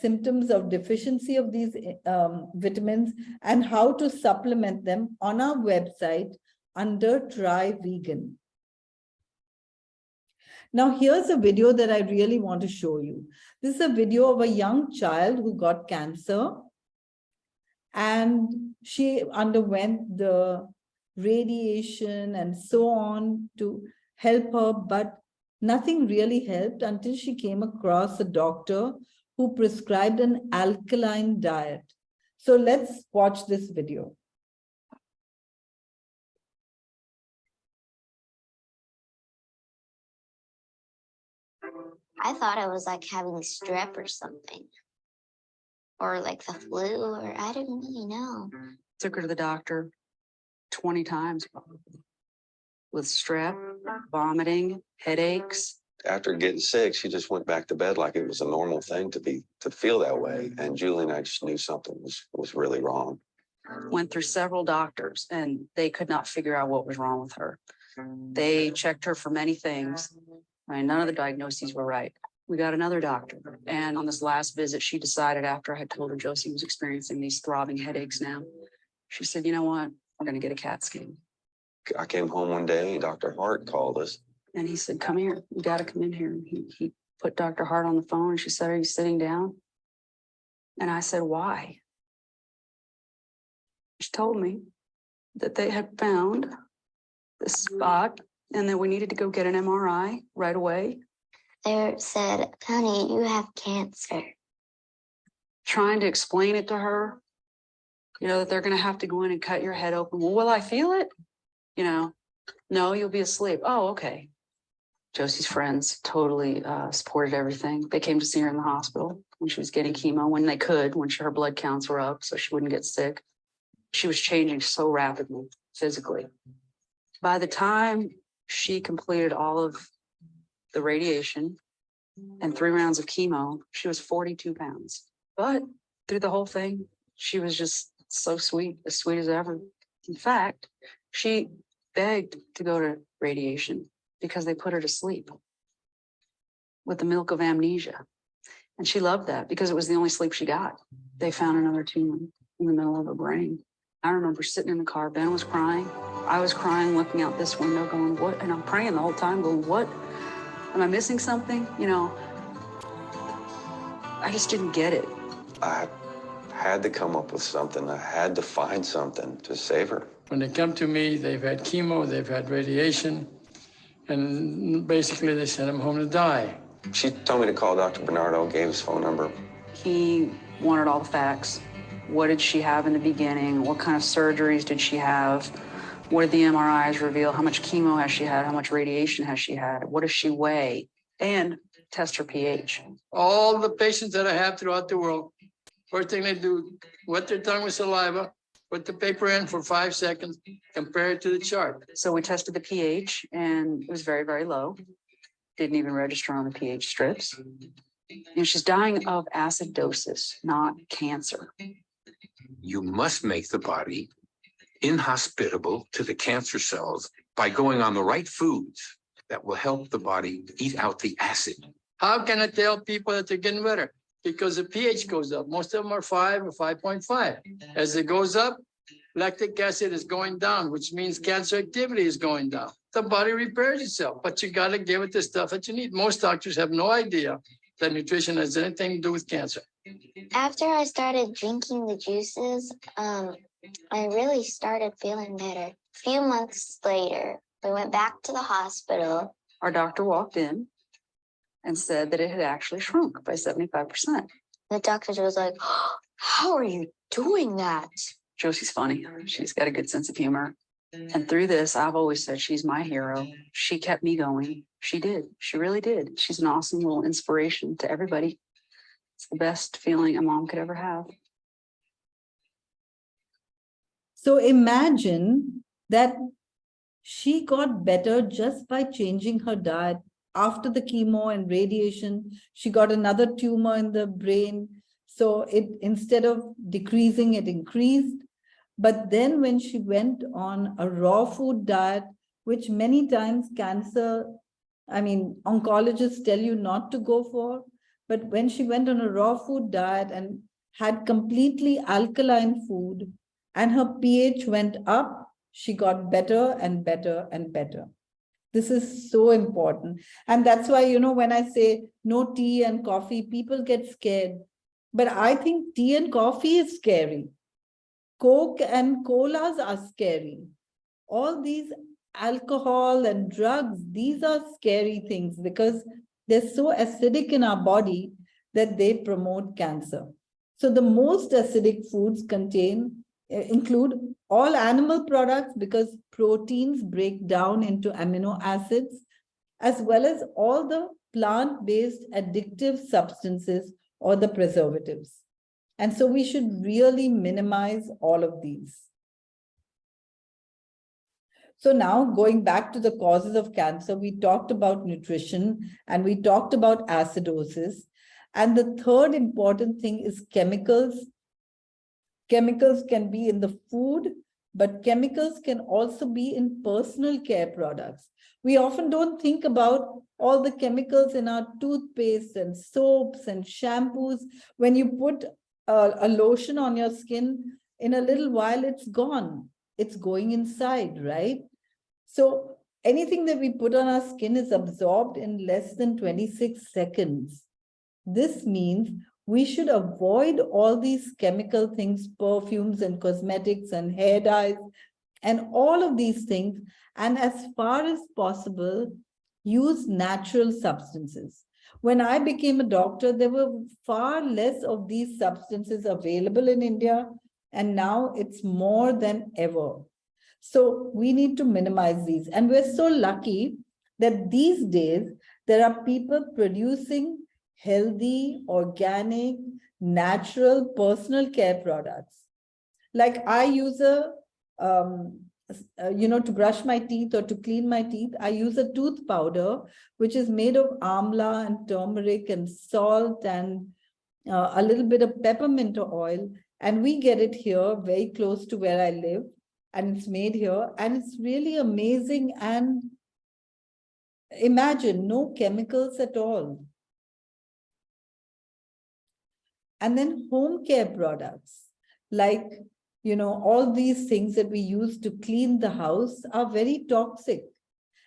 symptoms of deficiency of these vitamins and how to supplement them on our website under Try Vegan. Now, here's a video that I really want to show you. This is a video of a young child who got cancer and she underwent the radiation and so on to help her, but nothing really helped until she came across a doctor who prescribed an alkaline diet. So let's watch this video. I thought I was like having strep or something, or like the flu, or I didn't really know. Took her to the doctor 20 times probably with strep, vomiting, headaches. After getting sick, she just went back to bed like it was a normal thing to feel that way. And Julie and I just knew something was really wrong. Went through several doctors and they could not figure out what was wrong with her. They checked her for many things. Right? None of the diagnoses were right. We got another doctor. And on this last visit, she decided after I had told her Josie was experiencing these throbbing headaches now, she said, you know what? We're going to get a CAT scan. I came home one day and Dr. Hart called us. And he said, come here. You got to come in here. And he put Dr. Hart on the phone and she said, are you sitting down? And I said, why? She told me that they had found this spot and that we needed to go get an MRI right away. They said, honey, you have cancer. Trying to explain it to her, that they're going to have to go in and cut your head open. Well, will I feel it? No, you'll be asleep. Oh, okay. Josie's friends totally supported everything. They came to see her in the hospital when she was getting chemo, when they could, when her blood counts were up so she wouldn't get sick. She was changing so rapidly physically. By the time she completed all of the radiation and 3 rounds of chemo, she was 42 pounds. But through the whole thing, she was just so sweet as ever. In fact, she begged to go to radiation because they put her to sleep with the milk of amnesia. And she loved that because it was the only sleep she got. They found another tumor in the middle of her brain. I remember sitting in the car, Ben was crying. I was crying, looking out this window going, what? And I'm praying the whole time going, what? Am I missing something? I just didn't get it. I had to come up with something. I had to find something to save her. When they come to me, they've had chemo, they've had radiation, and basically they sent them home to die. She told me to call Dr. Bernardo, gave his phone number. He wanted all the facts. What did she have in the beginning? What kind of surgeries did she have? What did the MRIs reveal? How much chemo has she had? How much radiation has she had? What does she weigh? And test her pH. All the patients that I have throughout the world, first thing they do, wet their tongue with saliva, put the paper in for 5 seconds, compare it to the chart. So we tested the pH and it was very, very low. Didn't even register on the pH strips. And she's dying of acidosis, not cancer. You must make the body inhospitable to the cancer cells by going on the right foods that will help the body eat out the acid. How can I tell people that they're getting better? Because the pH goes up. Most of them are 5 or 5.5. As it goes up, lactic acid is going down, which means cancer activity is going down. The body repairs itself, but you got to give it the stuff that you need. Most doctors have no idea that nutrition has anything to do with cancer. After I started drinking the juices, I really started feeling better. A few months later, we went back to the hospital. Our doctor walked in and said that it had actually shrunk by 75%. The doctor was like, oh, how are you doing that? Josie's funny. She's got a good sense of humor. And through this, I've always said she's my hero. She kept me going. She did. She really did. She's an awesome little inspiration to everybody. It's the best feeling a mom could ever have. So imagine that she got better just by changing her diet. After the chemo and radiation, she got another tumor in the brain. So it, instead of decreasing, it increased. But then when she went on a raw food diet, which many times oncologists tell you not to go for, but when she went on a raw food diet and had completely alkaline food and her pH went up, she got better and better and better. This is so important. And that's why, when I say no tea and coffee, people get scared. But I think tea and coffee is scary. Coke and colas are scary. All these alcohol and drugs, these are scary things because they're so acidic in our body that they promote cancer. So the most acidic foods include all animal products because proteins break down into amino acids, as well as all the plant-based addictive substances or the preservatives. And so we should really minimize all of these. So now going back to the causes of cancer, we talked about nutrition and we talked about acidosis. And the third important thing is chemicals. Chemicals can be in the food, but chemicals can also be in personal care products. We often don't think about all the chemicals in our toothpaste and soaps and shampoos. When you put a lotion on your skin, in a little while, it's gone. It's going inside, right? So anything that we put on our skin is absorbed in less than 26 seconds. This means We should avoid all these chemical things, perfumes and cosmetics and hair dyes and all of these things. And as far as possible, use natural substances. When I became a doctor, there were far less of these substances available in India, and now it's more than ever. So we need to minimize these. And we're so lucky that these days there are people producing healthy, organic, natural personal care products. Like I use to brush my teeth or to clean my teeth, I use a tooth powder, which is made of amla and turmeric and salt and a little bit of peppermint oil. And we get it here very close to where I live. And it's made here. And it's really amazing. And imagine, no chemicals at all. And then home care products, like, all these things that we use to clean the house are very toxic.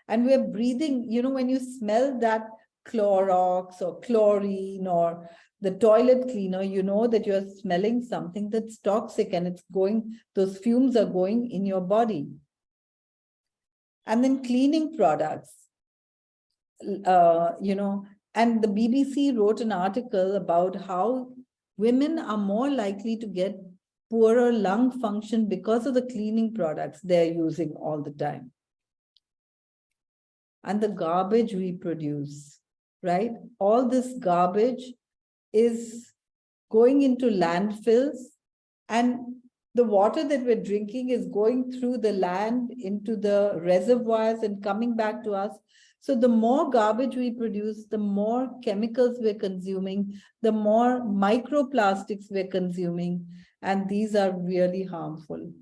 And we're breathing, when you smell that Clorox or chlorine or the toilet cleaner, you know that you're smelling something that's toxic and it's going, those fumes are going in your body. And then cleaning products, and the BBC wrote an article about how women are more likely to get poorer lung function because of the cleaning products they're using all the time. And the garbage we produce, right? All this garbage is going into landfills, and the water that we're drinking is going through the land into the reservoirs and coming back to us. So the more garbage we produce, the more chemicals we're consuming, the more microplastics we're consuming, and these are really harmful.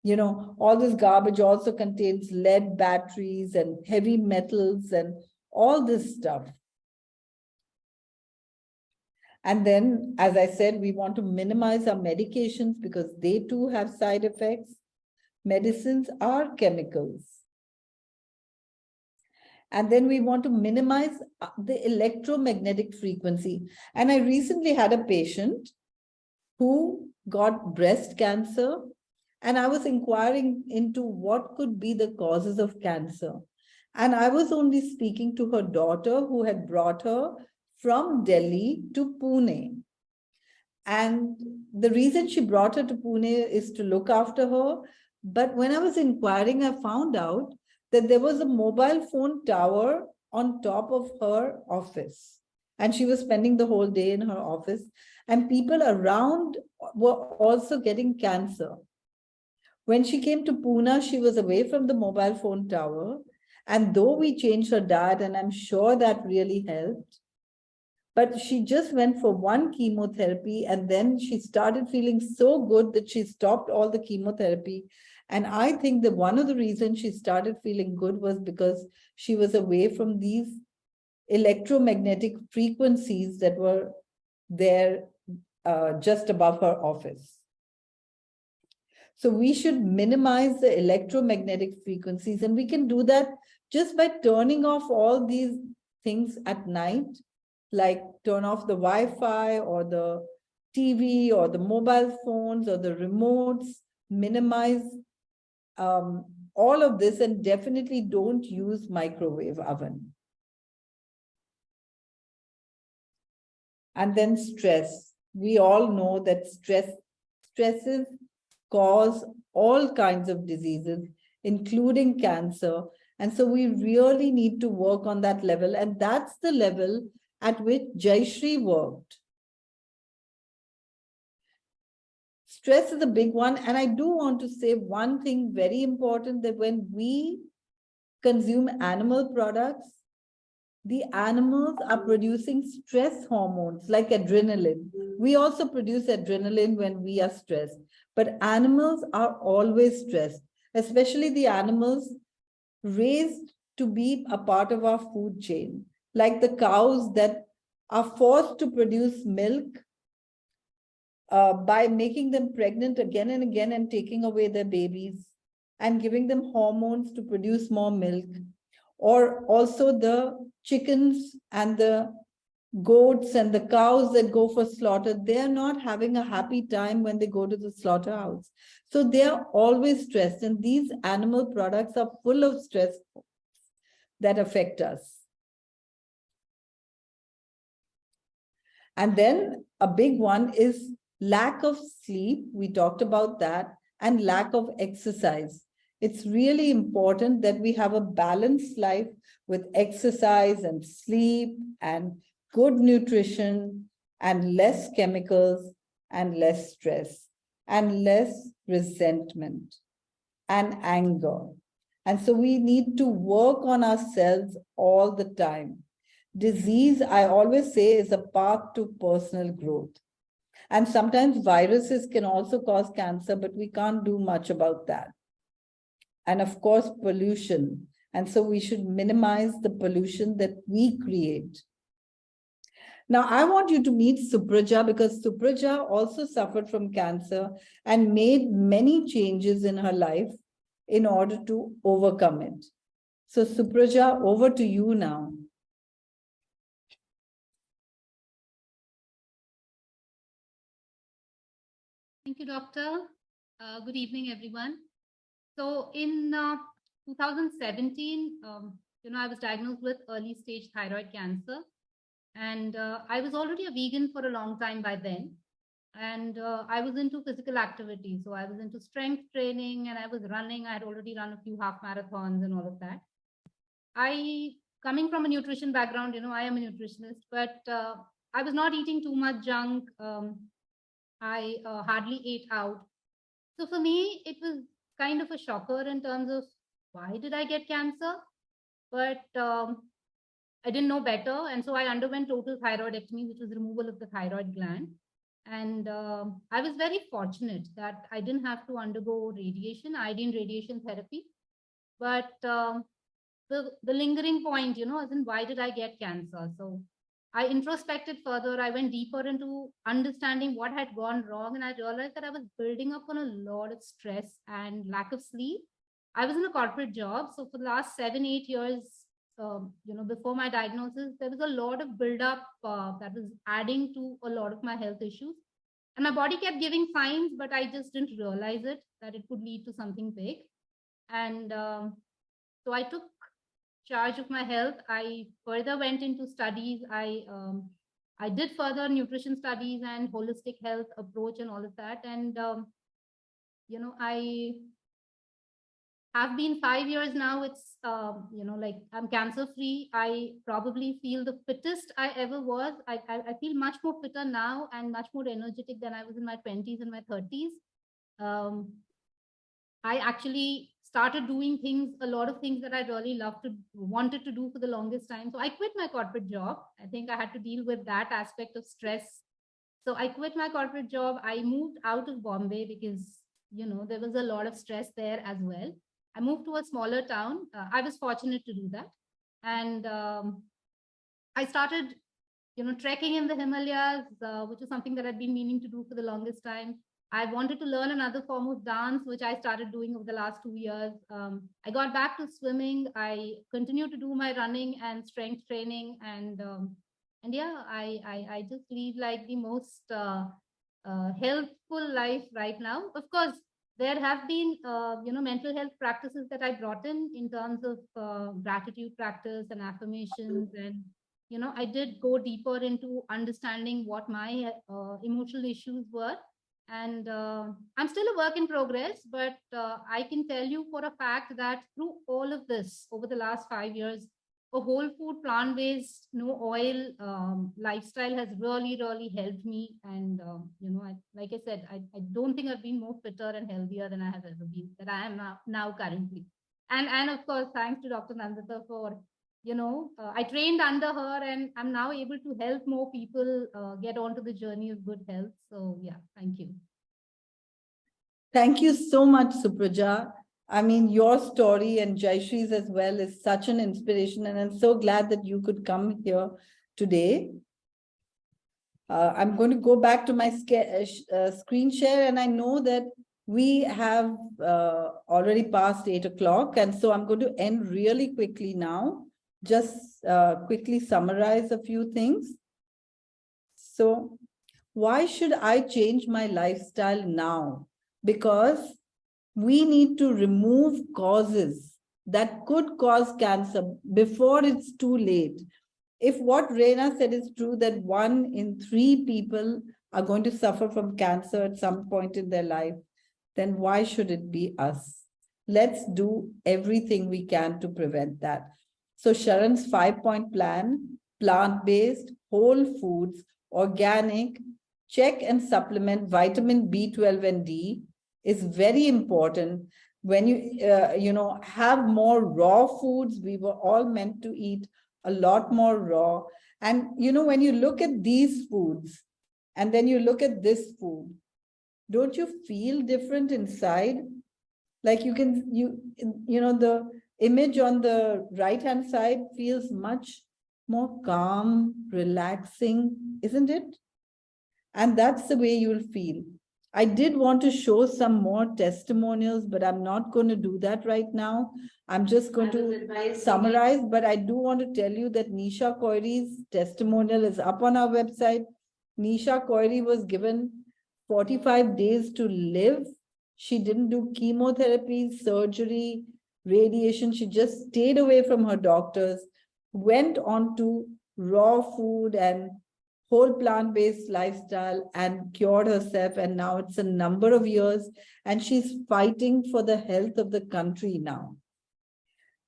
All this garbage also contains lead batteries and heavy metals and all this stuff. And then, as I said, we want to minimize our medications because they too have side effects. Medicines are chemicals. And then we want to minimize the electromagnetic frequency. And I recently had a patient who got breast cancer, and I was inquiring into what could be the causes of cancer. And I was only speaking to her daughter, who had brought her from Delhi to Pune. And the reason she brought her to Pune is to look after her. But when I was inquiring, I found out that there was a mobile phone tower on top of her office. And she was spending the whole day in her office. And people around were also getting cancer. When she came to Pune, she was away from the mobile phone tower. And though we changed her diet, and I'm sure that really helped, but she just went for one chemotherapy, and then she started feeling so good that she stopped all the chemotherapy. And I think that one of the reasons she started feeling good was because she was away from these electromagnetic frequencies that were there just above her office. So we should minimize the electromagnetic frequencies, and we can do that just by turning off all these things at night, like turn off the Wi-Fi or the TV or the mobile phones or the remotes, minimize all of this, and definitely don't use microwave oven. And then stress. We all know that stresses cause all kinds of diseases, including cancer. And so we really need to work on that level. And that's the level at which Jayashree worked. Stress is a big one. And I do want to say one thing very important, that when we consume animal products, the animals are producing stress hormones like adrenaline. We also produce adrenaline when we are stressed, but animals are always stressed, especially the animals raised to be a part of our food chain, like the cows that are forced to produce milk by making them pregnant again and again and taking away their babies and giving them hormones to produce more milk. Or also the chickens and the goats and the cows that go for slaughter, they're not having a happy time when they go to the slaughterhouse. So they are always stressed, and these animal products are full of stress that affect us. And then a big one is lack of sleep. We talked about that, and lack of exercise. It's really important that we have a balanced life with exercise and sleep and good nutrition and less chemicals and less stress and less resentment and anger. And so we need to work on ourselves all the time. Disease, I always say, is a path to personal growth. And sometimes viruses can also cause cancer, but we can't do much about that. And of course, pollution. And so we should minimize the pollution that we create. Now, I want you to meet Supraja, because Supraja also suffered from cancer and made many changes in her life in order to overcome it. So Supraja, over to you now. Thank you, Doctor. Good evening, everyone. So in 2017, I was diagnosed with early stage thyroid cancer. And I was already a vegan for a long time by then. And I was into physical activity. So I was into strength training and I was running. I had already run a few half marathons and all of that. Coming from a nutrition background, I am a nutritionist, but I was not eating too much junk. I hardly ate out. So for me, it was kind of a shocker in terms of why did I get cancer? But I didn't know better. And so I underwent total thyroidectomy, which was removal of the thyroid gland. And I was very fortunate that I didn't have to undergo radiation, iodine radiation therapy. But the lingering point, as in why did I get cancer? So I introspected further. I went deeper into understanding what had gone wrong. And I realized that I was building up on a lot of stress and lack of sleep. I was in a corporate job. So for the last 7-8 years, before my diagnosis, there was a lot of buildup that was adding to a lot of my health issues. And my body kept giving signs, but I just didn't realize it, that it could lead to something big. And so I took charge of my health. I further went into studies. I did further nutrition studies and holistic health approach and all of that. And, I have been 5 years now. It's, I'm cancer free. I probably feel the fittest I ever was. I feel much more fitter now and much more energetic than I was in my 20s and my 30s. I actually started doing a lot of things that I really wanted to do for the longest time. So I quit my corporate job. I think I had to deal with that aspect of stress. So I quit my corporate job. I moved out of Bombay because, there was a lot of stress there as well. I moved to a smaller town. I was fortunate to do that. And I started, trekking in the Himalayas, which is something that I'd been meaning to do for the longest time. I wanted to learn another form of dance, which I started doing over the last 2 years. I got back to swimming. I continued to do my running and strength training. And yeah, I just lead like the most healthful life right now. Of course, there have been, mental health practices that I brought in terms of gratitude practice and affirmations. And, I did go deeper into understanding what my emotional issues were. And I'm still a work in progress, but I can tell you for a fact that through all of this, over the last 5 years, a whole food, plant-based, no oil lifestyle has really, really helped me. And, like I said, I don't think I've been more fitter and healthier than I have ever been, that I am now currently. And of course, thanks to Dr. Nandita for, I trained under her and I'm now able to help more people get onto the journey of good health. So yeah, thank you. Thank you so much, Supraja. I mean, your story and Jayshree's as well is such an inspiration, and I'm so glad that you could come here today. I'm going to go back to my screen share, and I know that we have already passed 8 o'clock, and so I'm going to end really quickly now. Just quickly summarize a few things. So why should I change my lifestyle now? Because we need to remove causes that could cause cancer before it's too late. If what Reina said is true, that 1 in 3 people are going to suffer from cancer at some point in their life, then why should it be us? Let's do everything we can to prevent that. So Sharan's 5-point plan, plant-based, whole foods, organic, check and supplement vitamin B12 and D is very important. When you have more raw foods, we were all meant to eat a lot more raw. And when you look at these foods and then you look at this food, don't you feel different inside? Like the image on the right hand side feels much more calm, relaxing, isn't it? And that's the way you'll feel. I did want to show some more testimonials, but I'm not going to do that right now. I'm just going to summarize, but I do want to tell you that Nisha Koiri's testimonial is up on our website. Nisha Koiri was given 45 days to live. She didn't do chemotherapy, surgery, radiation. She just stayed away from her doctors, went on to raw food and whole plant-based lifestyle and cured herself. And now it's a number of years and she's fighting for the health of the country now.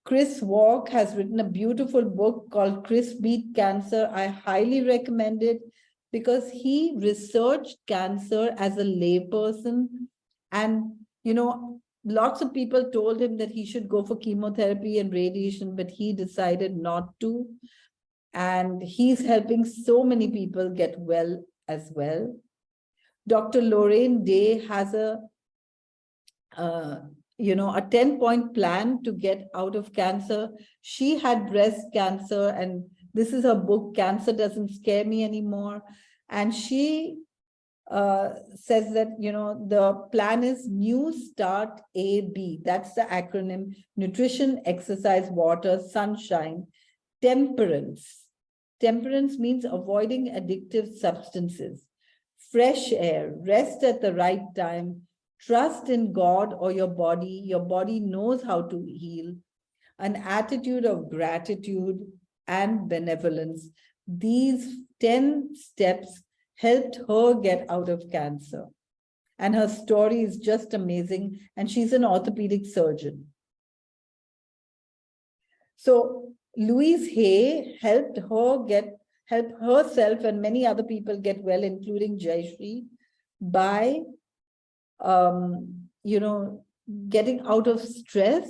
Chris Walk has written a beautiful book called Chris Beat Cancer. I highly recommend it because he researched cancer as a layperson. And, lots of people told him that he should go for chemotherapy and radiation, but he decided not to. And he's helping so many people get well as well. Dr. Lorraine Day has a 10-point plan to get out of cancer. She had breast cancer, and this is her book, Cancer Doesn't Scare Me Anymore. And she says that, the plan is New Start AB. That's the acronym: nutrition, exercise, water, sunshine, temperance. Temperance means avoiding addictive substances, fresh air, rest at the right time, trust in God or your body knows how to heal, an attitude of gratitude and benevolence. These 10 steps helped her get out of cancer. And her story is just amazing. And she's an orthopedic surgeon. So Louise Hay helped herself and many other people get well, including Jayashree, by getting out of stress,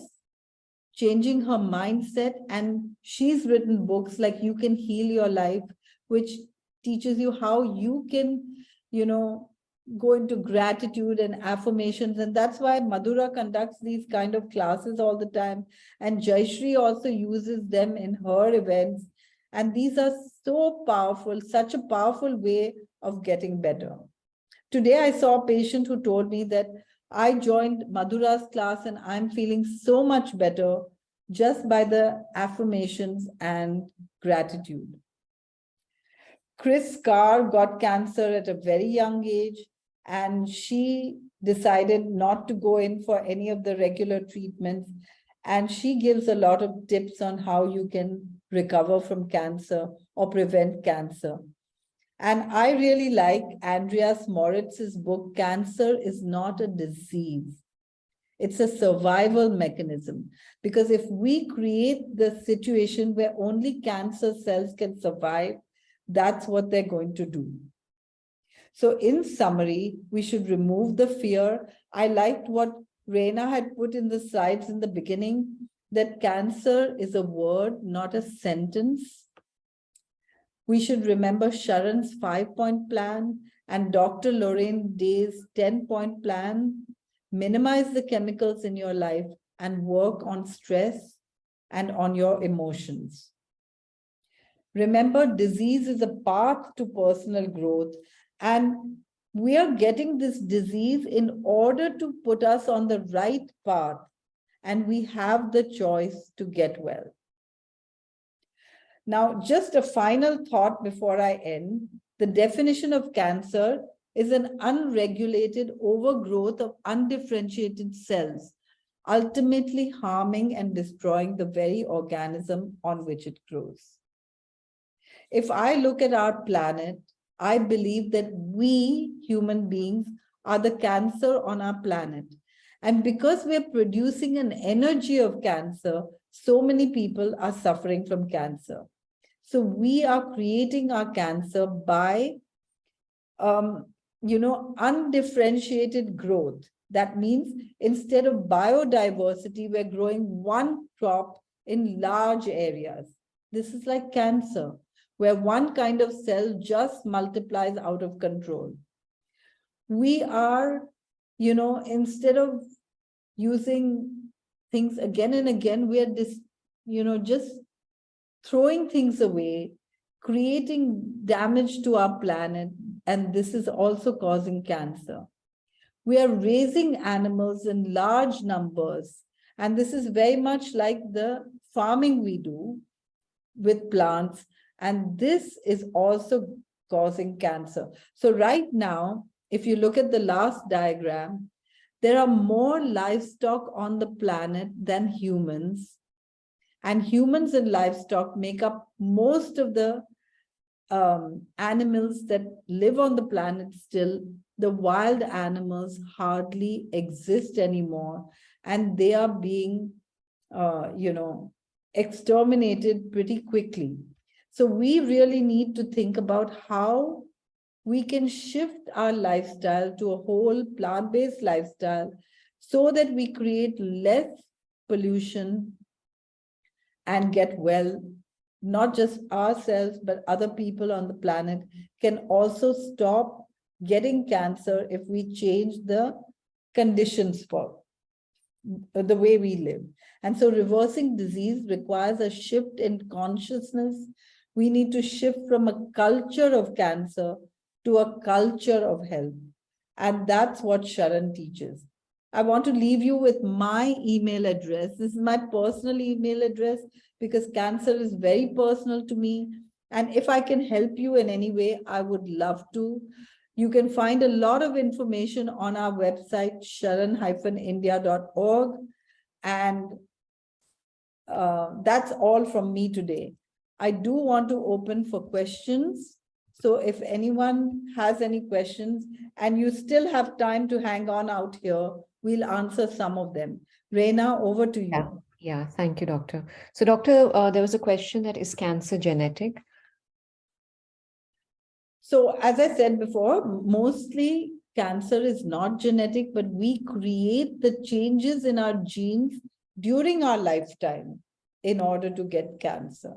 changing her mindset. And she's written books like You Can Heal Your Life, which teaches you how you can, go into gratitude and affirmations. And that's why Madhura conducts these kind of classes all the time. And Jayashree also uses them in her events. And these are so powerful, such a powerful way of getting better. Today, I saw a patient who told me that I joined Madhura's class and I'm feeling so much better just by the affirmations and gratitude. Chris Carr got cancer at a very young age, and she decided not to go in for any of the regular treatments. And she gives a lot of tips on how you can recover from cancer or prevent cancer. And I really like Andreas Moritz's book, Cancer is Not a Disease. It's a survival mechanism. Because if we create the situation where only cancer cells can survive, that's what they're going to do. So in summary, we should remove the fear. I liked what Reina had put in the slides in the beginning, that cancer is a word, not a sentence. We should remember Sharan's 5-point plan and Dr. Lorraine Day's 10-point plan. Minimize the chemicals in your life and work on stress and on your emotions. Remember, disease is a path to personal growth, and we are getting this disease in order to put us on the right path, and we have the choice to get well. Now, just a final thought before I end. The definition of cancer is an unregulated overgrowth of undifferentiated cells, ultimately harming and destroying the very organism on which it grows. If I look at our planet, I believe that we human beings are the cancer on our planet. And because we're producing an energy of cancer, so many people are suffering from cancer. So we are creating our cancer by, undifferentiated growth. That means instead of biodiversity, we're growing one crop in large areas. This is like cancer, where one kind of cell just multiplies out of control. We are, instead of using things again and again, we are just throwing things away, creating damage to our planet, and this is also causing cancer. We are raising animals in large numbers, and this is very much like the farming we do with plants, and this is also causing cancer. So right now, if you look at the last diagram, there are more livestock on the planet than humans, and humans and livestock make up most of the animals that live on the planet still. The wild animals hardly exist anymore, and they are being, exterminated pretty quickly. So we really need to think about how we can shift our lifestyle to a whole plant-based lifestyle so that we create less pollution and get well. Not just ourselves, but other people on the planet can also stop getting cancer if we change the conditions for the way we live. And so reversing disease requires a shift in consciousness. We need to shift from a culture of cancer to a culture of health. And that's what SHARAN teaches. I want to leave you with my email address. This is my personal email address because cancer is very personal to me. And if I can help you in any way, I would love to. You can find a lot of information on our website, sharan-india.org. And that's all from me today. I do want to open for questions. So if anyone has any questions and you still have time to hang on out here, we'll answer some of them. Reina, over to you. Yeah, thank you, doctor. So doctor, there was a question that is cancer genetic? So as I said before, mostly cancer is not genetic, but we create the changes in our genes during our lifetime in order to get cancer.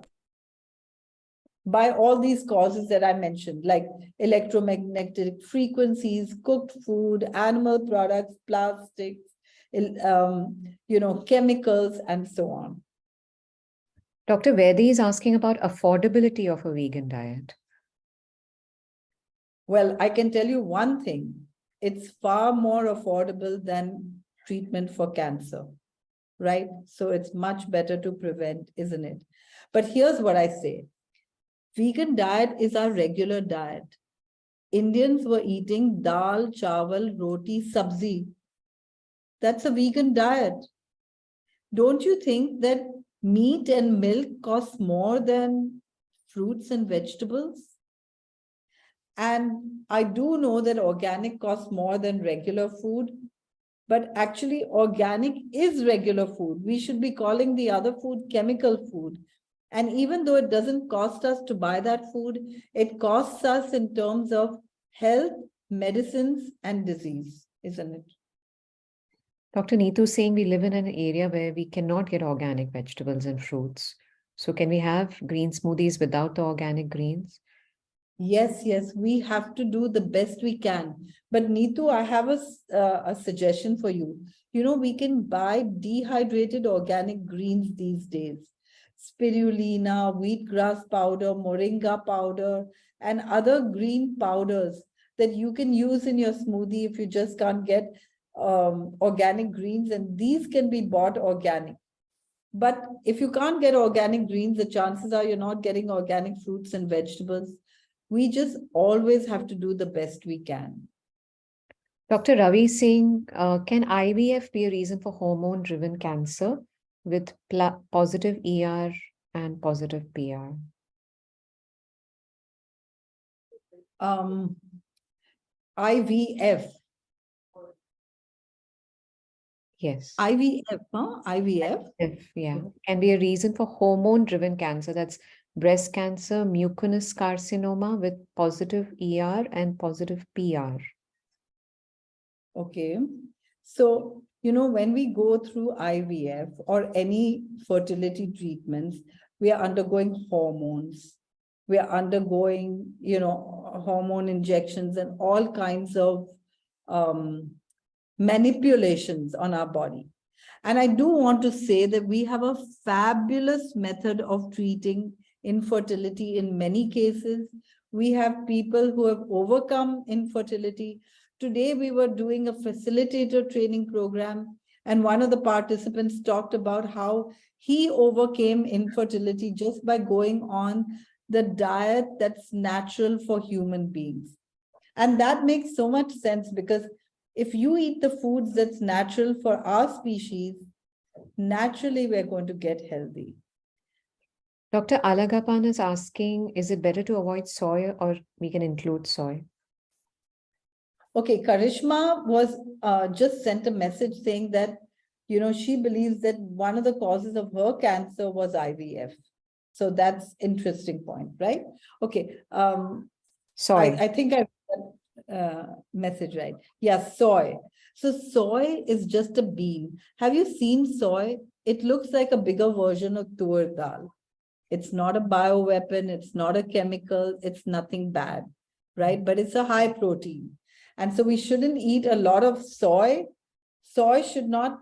By all these causes that I mentioned, like electromagnetic frequencies, cooked food, animal products, plastics, chemicals, and so on. Dr. Vedi is asking about affordability of a vegan diet. Well, I can tell you one thing. It's far more affordable than treatment for cancer, right? So it's much better to prevent, isn't it? But here's what I say. Vegan diet is our regular diet. Indians were eating dal, chawal, roti, sabzi. That's a vegan diet. Don't you think that meat and milk cost more than fruits and vegetables? And I do know that organic costs more than regular food, but actually organic is regular food. We should be calling the other food chemical food. And even though it doesn't cost us to buy that food, it costs us in terms of health, medicines, and disease, isn't it? Dr. Neetu is saying we live in an area where we cannot get organic vegetables and fruits. So can we have green smoothies without the organic greens? Yes, we have to do the best we can. But Neetu, I have a suggestion for you. We can buy dehydrated organic greens these days. Spirulina, wheatgrass powder, moringa powder, and other green powders that you can use in your smoothie if you just can't get organic greens, and these can be bought organic. But if you can't get organic greens, the chances are you're not getting organic fruits and vegetables. We just always have to do the best we can. Dr. Ravi is saying, can IVF be a reason for hormone-driven cancer with positive ER and positive PR? IVF. Yes. IVF, huh? IVF. Yeah. Can be a reason for hormone-driven cancer. That's breast cancer, mucous carcinoma with positive ER and positive PR. Okay. So, you know, when we go through IVF or any fertility treatments, we are undergoing hormones. We are undergoing, you know, hormone injections and all kinds of manipulations on our body. And I do want to say that we have a fabulous method of treating infertility in many cases. We have people who have overcome infertility. Today, we were doing a facilitator training program, and one of the participants talked about how he overcame infertility just by going on the diet that's natural for human beings. And that makes so much sense, because if you eat the foods that's natural for our species, naturally we're going to get healthy. Dr. Alagapan is asking, is it better to avoid soy or we can include soy? Okay, Karishma was just sent a message saying that, you know, she believes that one of the causes of her cancer was IVF. So that's interesting point, right? Okay. Soy. I think I message right. Yeah, soy. So soy is just a bean. Have you seen soy? It looks like a bigger version of tur dal. It's not a bioweapon. It's not a chemical. It's nothing bad, right? But it's a high protein. And so we shouldn't eat a lot of soy. Soy should not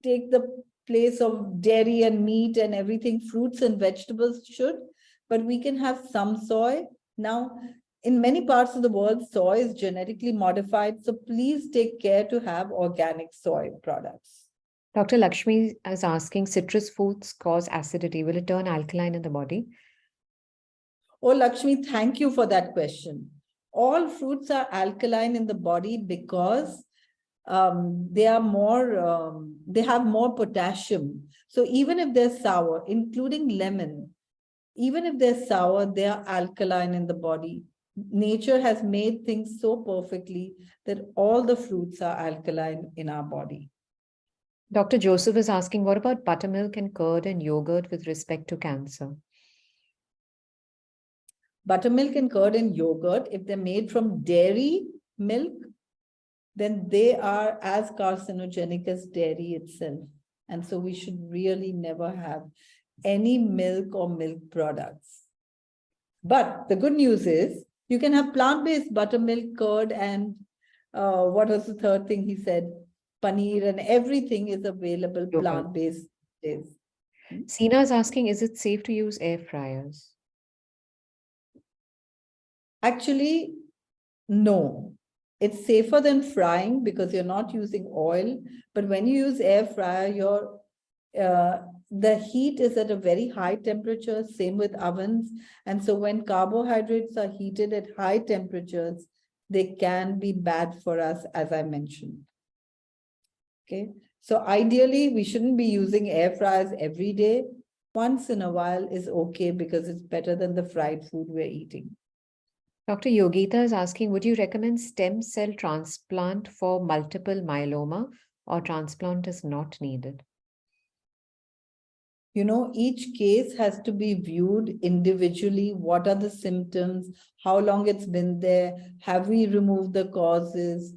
take the place of dairy and meat and everything. Fruits and vegetables should, but we can have some soy. Now, in many parts of the world, soy is genetically modified. So please take care to have organic soy products. Dr. Lakshmi is asking, citrus foods cause acidity. Will it turn alkaline in the body? Oh, Lakshmi, thank you for that question. All fruits are alkaline in the body because they have more potassium. So even if they're sour, including lemon, even if they're sour, they are alkaline in the body. Nature has made things so perfectly that all the fruits are alkaline in our body. Dr. Joseph is asking, what about buttermilk and curd and yogurt with respect to cancer? Buttermilk and curd and yogurt, if they're made from dairy milk, then they are as carcinogenic as dairy itself. And so we should really never have any milk or milk products. But the good news is you can have plant-based buttermilk, curd, and what was the third thing he said? Paneer, and everything is available plant-based. Sina is asking, is it safe to use air fryers? Actually, no. It's safer than frying because you're not using oil. But when you use air fryer, the heat is at a very high temperature, same with ovens. And so when carbohydrates are heated at high temperatures, they can be bad for us, as I mentioned. Okay, so ideally, we shouldn't be using air fryers every day. Once in a while is okay because it's better than the fried food we're eating. Dr. Yogita is asking, would you recommend stem cell transplant for multiple myeloma, or transplant is not needed? You know, each case has to be viewed individually. What are the symptoms? How long it's been there? Have we removed the causes?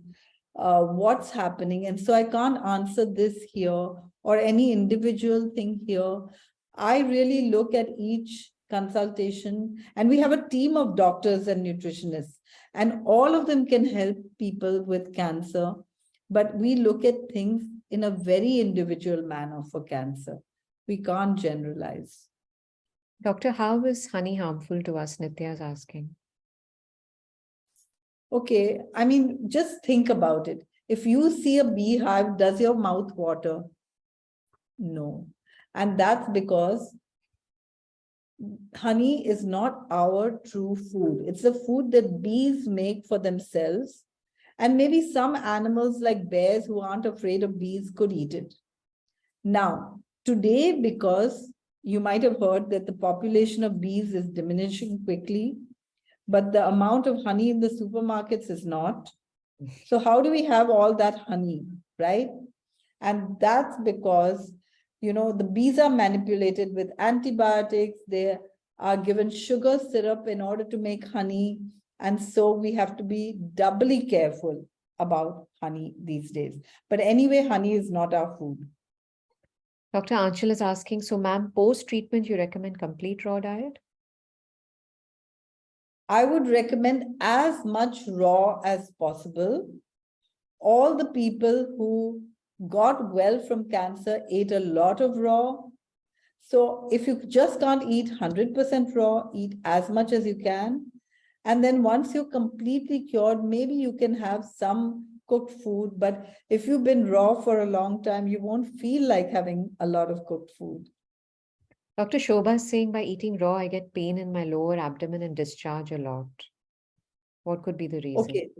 What's happening? And so I can't answer this here or any individual thing here. I really look at each consultation, and we have a team of doctors and nutritionists, and all of them can help people with cancer. But we look at things in a very individual manner for cancer. We can't generalize. Doctor, how is honey harmful to us? Nitya is asking. Okay, I mean, just think about it. If you see a beehive, does your mouth water? No. And that's because honey is not our true food. It's a food that bees make for themselves. And maybe some animals like bears who aren't afraid of bees could eat it. Now, today, because you might have heard that the population of bees is diminishing quickly, but the amount of honey in the supermarkets is not. So how do we have all that honey, right? And that's because, the bees are manipulated with antibiotics. They are given sugar syrup in order to make honey. And so we have to be doubly careful about honey these days. But anyway, honey is not our food. Dr. Anchal is asking, so ma'am, post-treatment, you recommend complete raw diet? I would recommend as much raw as possible. All the people who got well from cancer ate a lot of raw. So if you just can't eat 100% raw, eat as much as you can. And then once you're completely cured, maybe you can have some cooked food. But if you've been raw for a long time, you won't feel like having a lot of cooked food. Dr. Shobha is saying by eating raw, I get pain in my lower abdomen and discharge a lot. What could be the reason?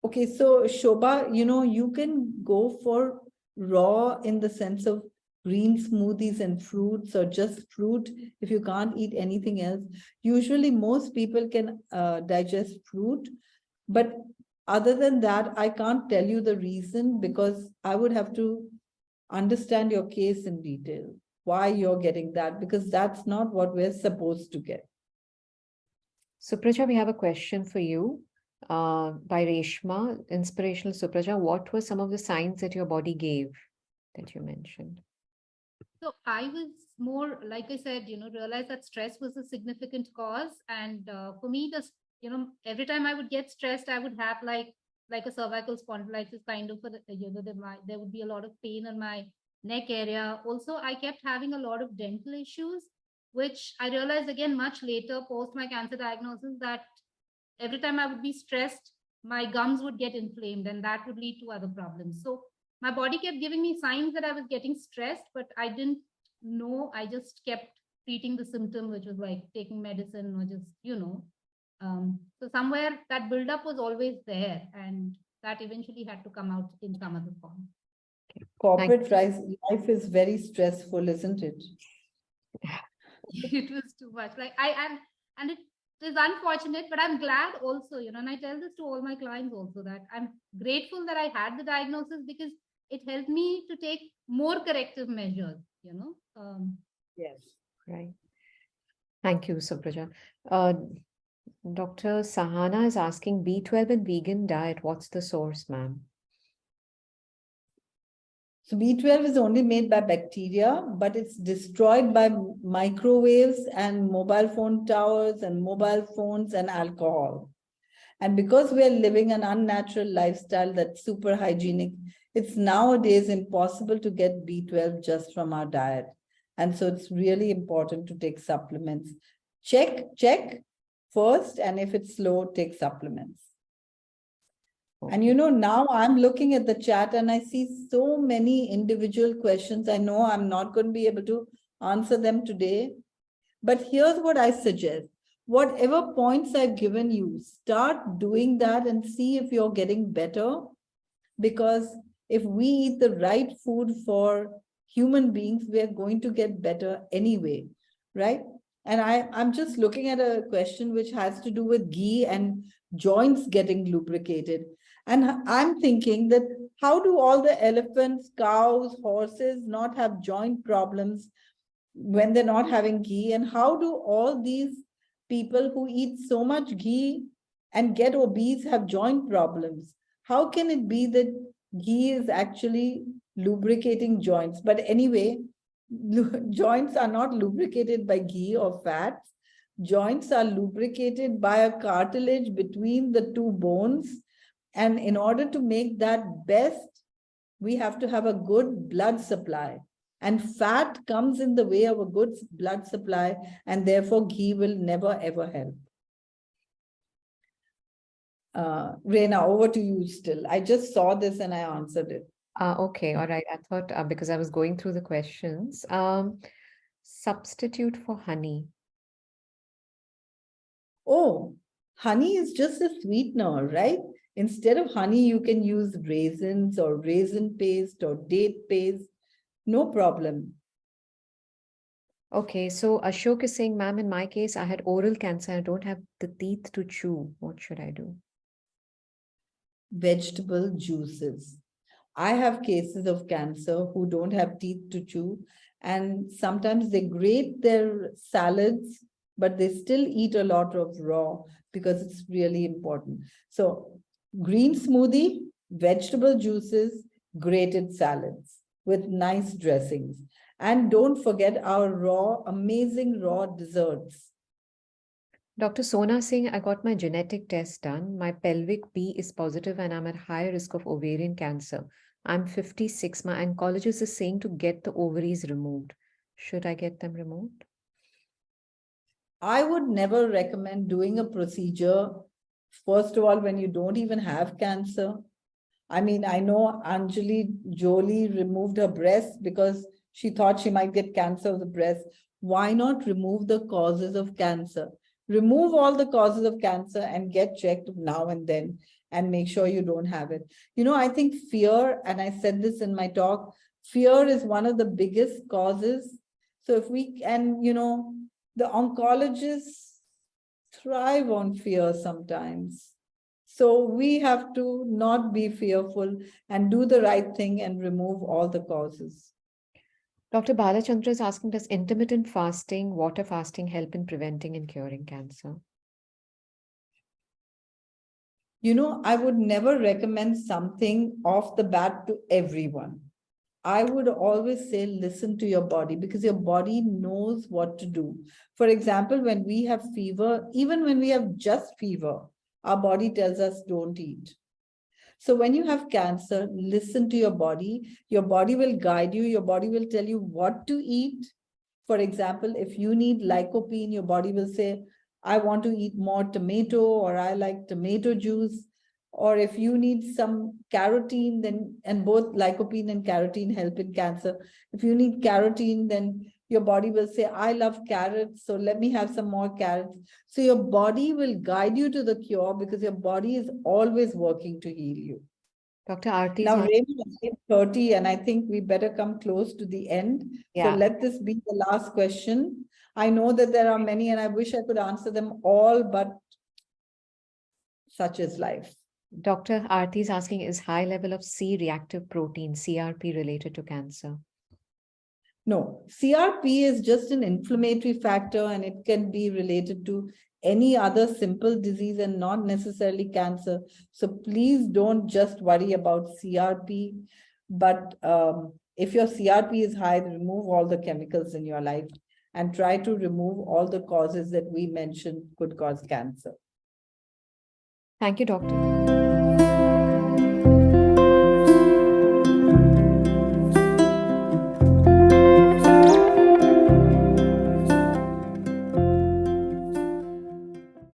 Okay, so Shobha, you can go for raw in the sense of green smoothies and fruits, or just fruit if you can't eat anything else. Usually most people can digest fruit, but other than that, I can't tell you the reason, because I would have to understand your case in detail, why you're getting that, because that's not what we're supposed to get. Supraja, we have a question for you by Reshma, Inspirational Supraja. What were some of the signs that your body gave that you mentioned? So I was more, like I said, realized that stress was a significant cause. And for me, every time I would get stressed, I would have like a cervical spondylitis kind of, there would be a lot of pain on my neck area. Also, I kept having a lot of dental issues, which I realized again much later post my cancer diagnosis, that every time I would be stressed, my gums would get inflamed and that would lead to other problems. So my body kept giving me signs that I was getting stressed, but I didn't know. I just kept treating the symptom, which was like taking medicine or just, so somewhere that buildup was always there, and that eventually had to come out in some other form. Corporate life is very stressful, isn't it? It was too much. Like and it is unfortunate, but I'm glad also, and I tell this to all my clients also, that I'm grateful that I had the diagnosis, because it helped me to take more corrective measures, Yes. Right. Thank you, Supraja. Dr. Sahana is asking, B12 and vegan diet, what's the source, ma'am? So B12 is only made by bacteria, but it's destroyed by microwaves and mobile phone towers and mobile phones and alcohol. And because we are living an unnatural lifestyle that's super hygienic, it's nowadays impossible to get B12 just from our diet. And so it's really important to take supplements. Check first, and if it's low, take supplements. And now I'm looking at the chat and I see so many individual questions. I know I'm not going to be able to answer them today, but here's what I suggest. Whatever points I've given you, start doing that and see if you're getting better. Because if we eat the right food for human beings, we are going to get better anyway, right? And I'm just looking at a question which has to do with ghee and joints getting lubricated. And I'm thinking that how do all the elephants, cows, horses not have joint problems when they're not having ghee? And how do all these people who eat so much ghee and get obese have joint problems? How can it be that ghee is actually lubricating joints? But anyway, joints are not lubricated by ghee or fats. Joints are lubricated by a cartilage between the two bones. And in order to make that best, we have to have a good blood supply. And fat comes in the way of a good blood supply, and therefore ghee will never ever help. Reena, over to you still. I just saw this and I answered it. Okay, all right. I thought because I was going through the questions. substitute for honey? Oh, honey is just a sweetener, right? Instead of honey, you can use raisins or raisin paste or date paste. No problem. Okay, so Ashok is saying, ma'am, in my case, I had oral cancer. I don't have the teeth to chew. What should I do? Vegetable juices. I have cases of cancer who don't have teeth to chew, and sometimes they grate their salads, but they still eat a lot of raw because it's really important. So, green smoothie, vegetable juices, grated salads with nice dressings. And don't forget our raw, amazing raw desserts. Dr. Sona saying, I got my genetic test done. My pelvic B is positive and I'm at high risk of ovarian cancer. I'm 56. My oncologist is saying to get the ovaries removed. Should I get them removed? I would never recommend doing a procedure, first of all, when you don't even have cancer. I mean, I know Anjali Jolie removed her breast because she thought she might get cancer of the breast. Why not remove the causes of cancer? Remove all the causes of cancer and get checked now and then and make sure you don't have it. You know, I think fear, and I said this in my talk, fear is one of the biggest causes. So if we, and you know, the oncologists thrive on fear sometimes. So we have to not be fearful and do the right thing and remove all the causes. Dr. Balachandra is asking, does intermittent fasting, water fasting help in preventing and curing cancer? You know, I would never recommend something off the bat to everyone. I would always say, listen to your body because your body knows what to do. For example, when we have fever, even when we have just fever, our body tells us don't eat. So when you have cancer, listen to your body. Your body will guide you. Your body will tell you what to eat. For example, if you need lycopene, your body will say, I want to eat more tomato, or I like tomato juice. Or if you need some carotene, then, and both lycopene and carotene help in cancer. If you need carotene, then your body will say, I love carrots, so let me have some more carrots. So your body will guide you to the cure because your body is always working to heal you. Dr. Aarti is Now, asking, Raymond, it's 30, and I think we better come close to the end. So Yeah. let this be the last question. I know that there are many, and I wish I could answer them all, but such is life. Dr. Aarti is asking, is high level of C-reactive protein, CRP, related to cancer? No, CRP is just an inflammatory factor, and it can be related to any other simple disease and not necessarily cancer. So please don't just worry about CRP. But if your CRP is high, remove all the chemicals in your life and try to remove all the causes that we mentioned could cause cancer. Thank you, doctor.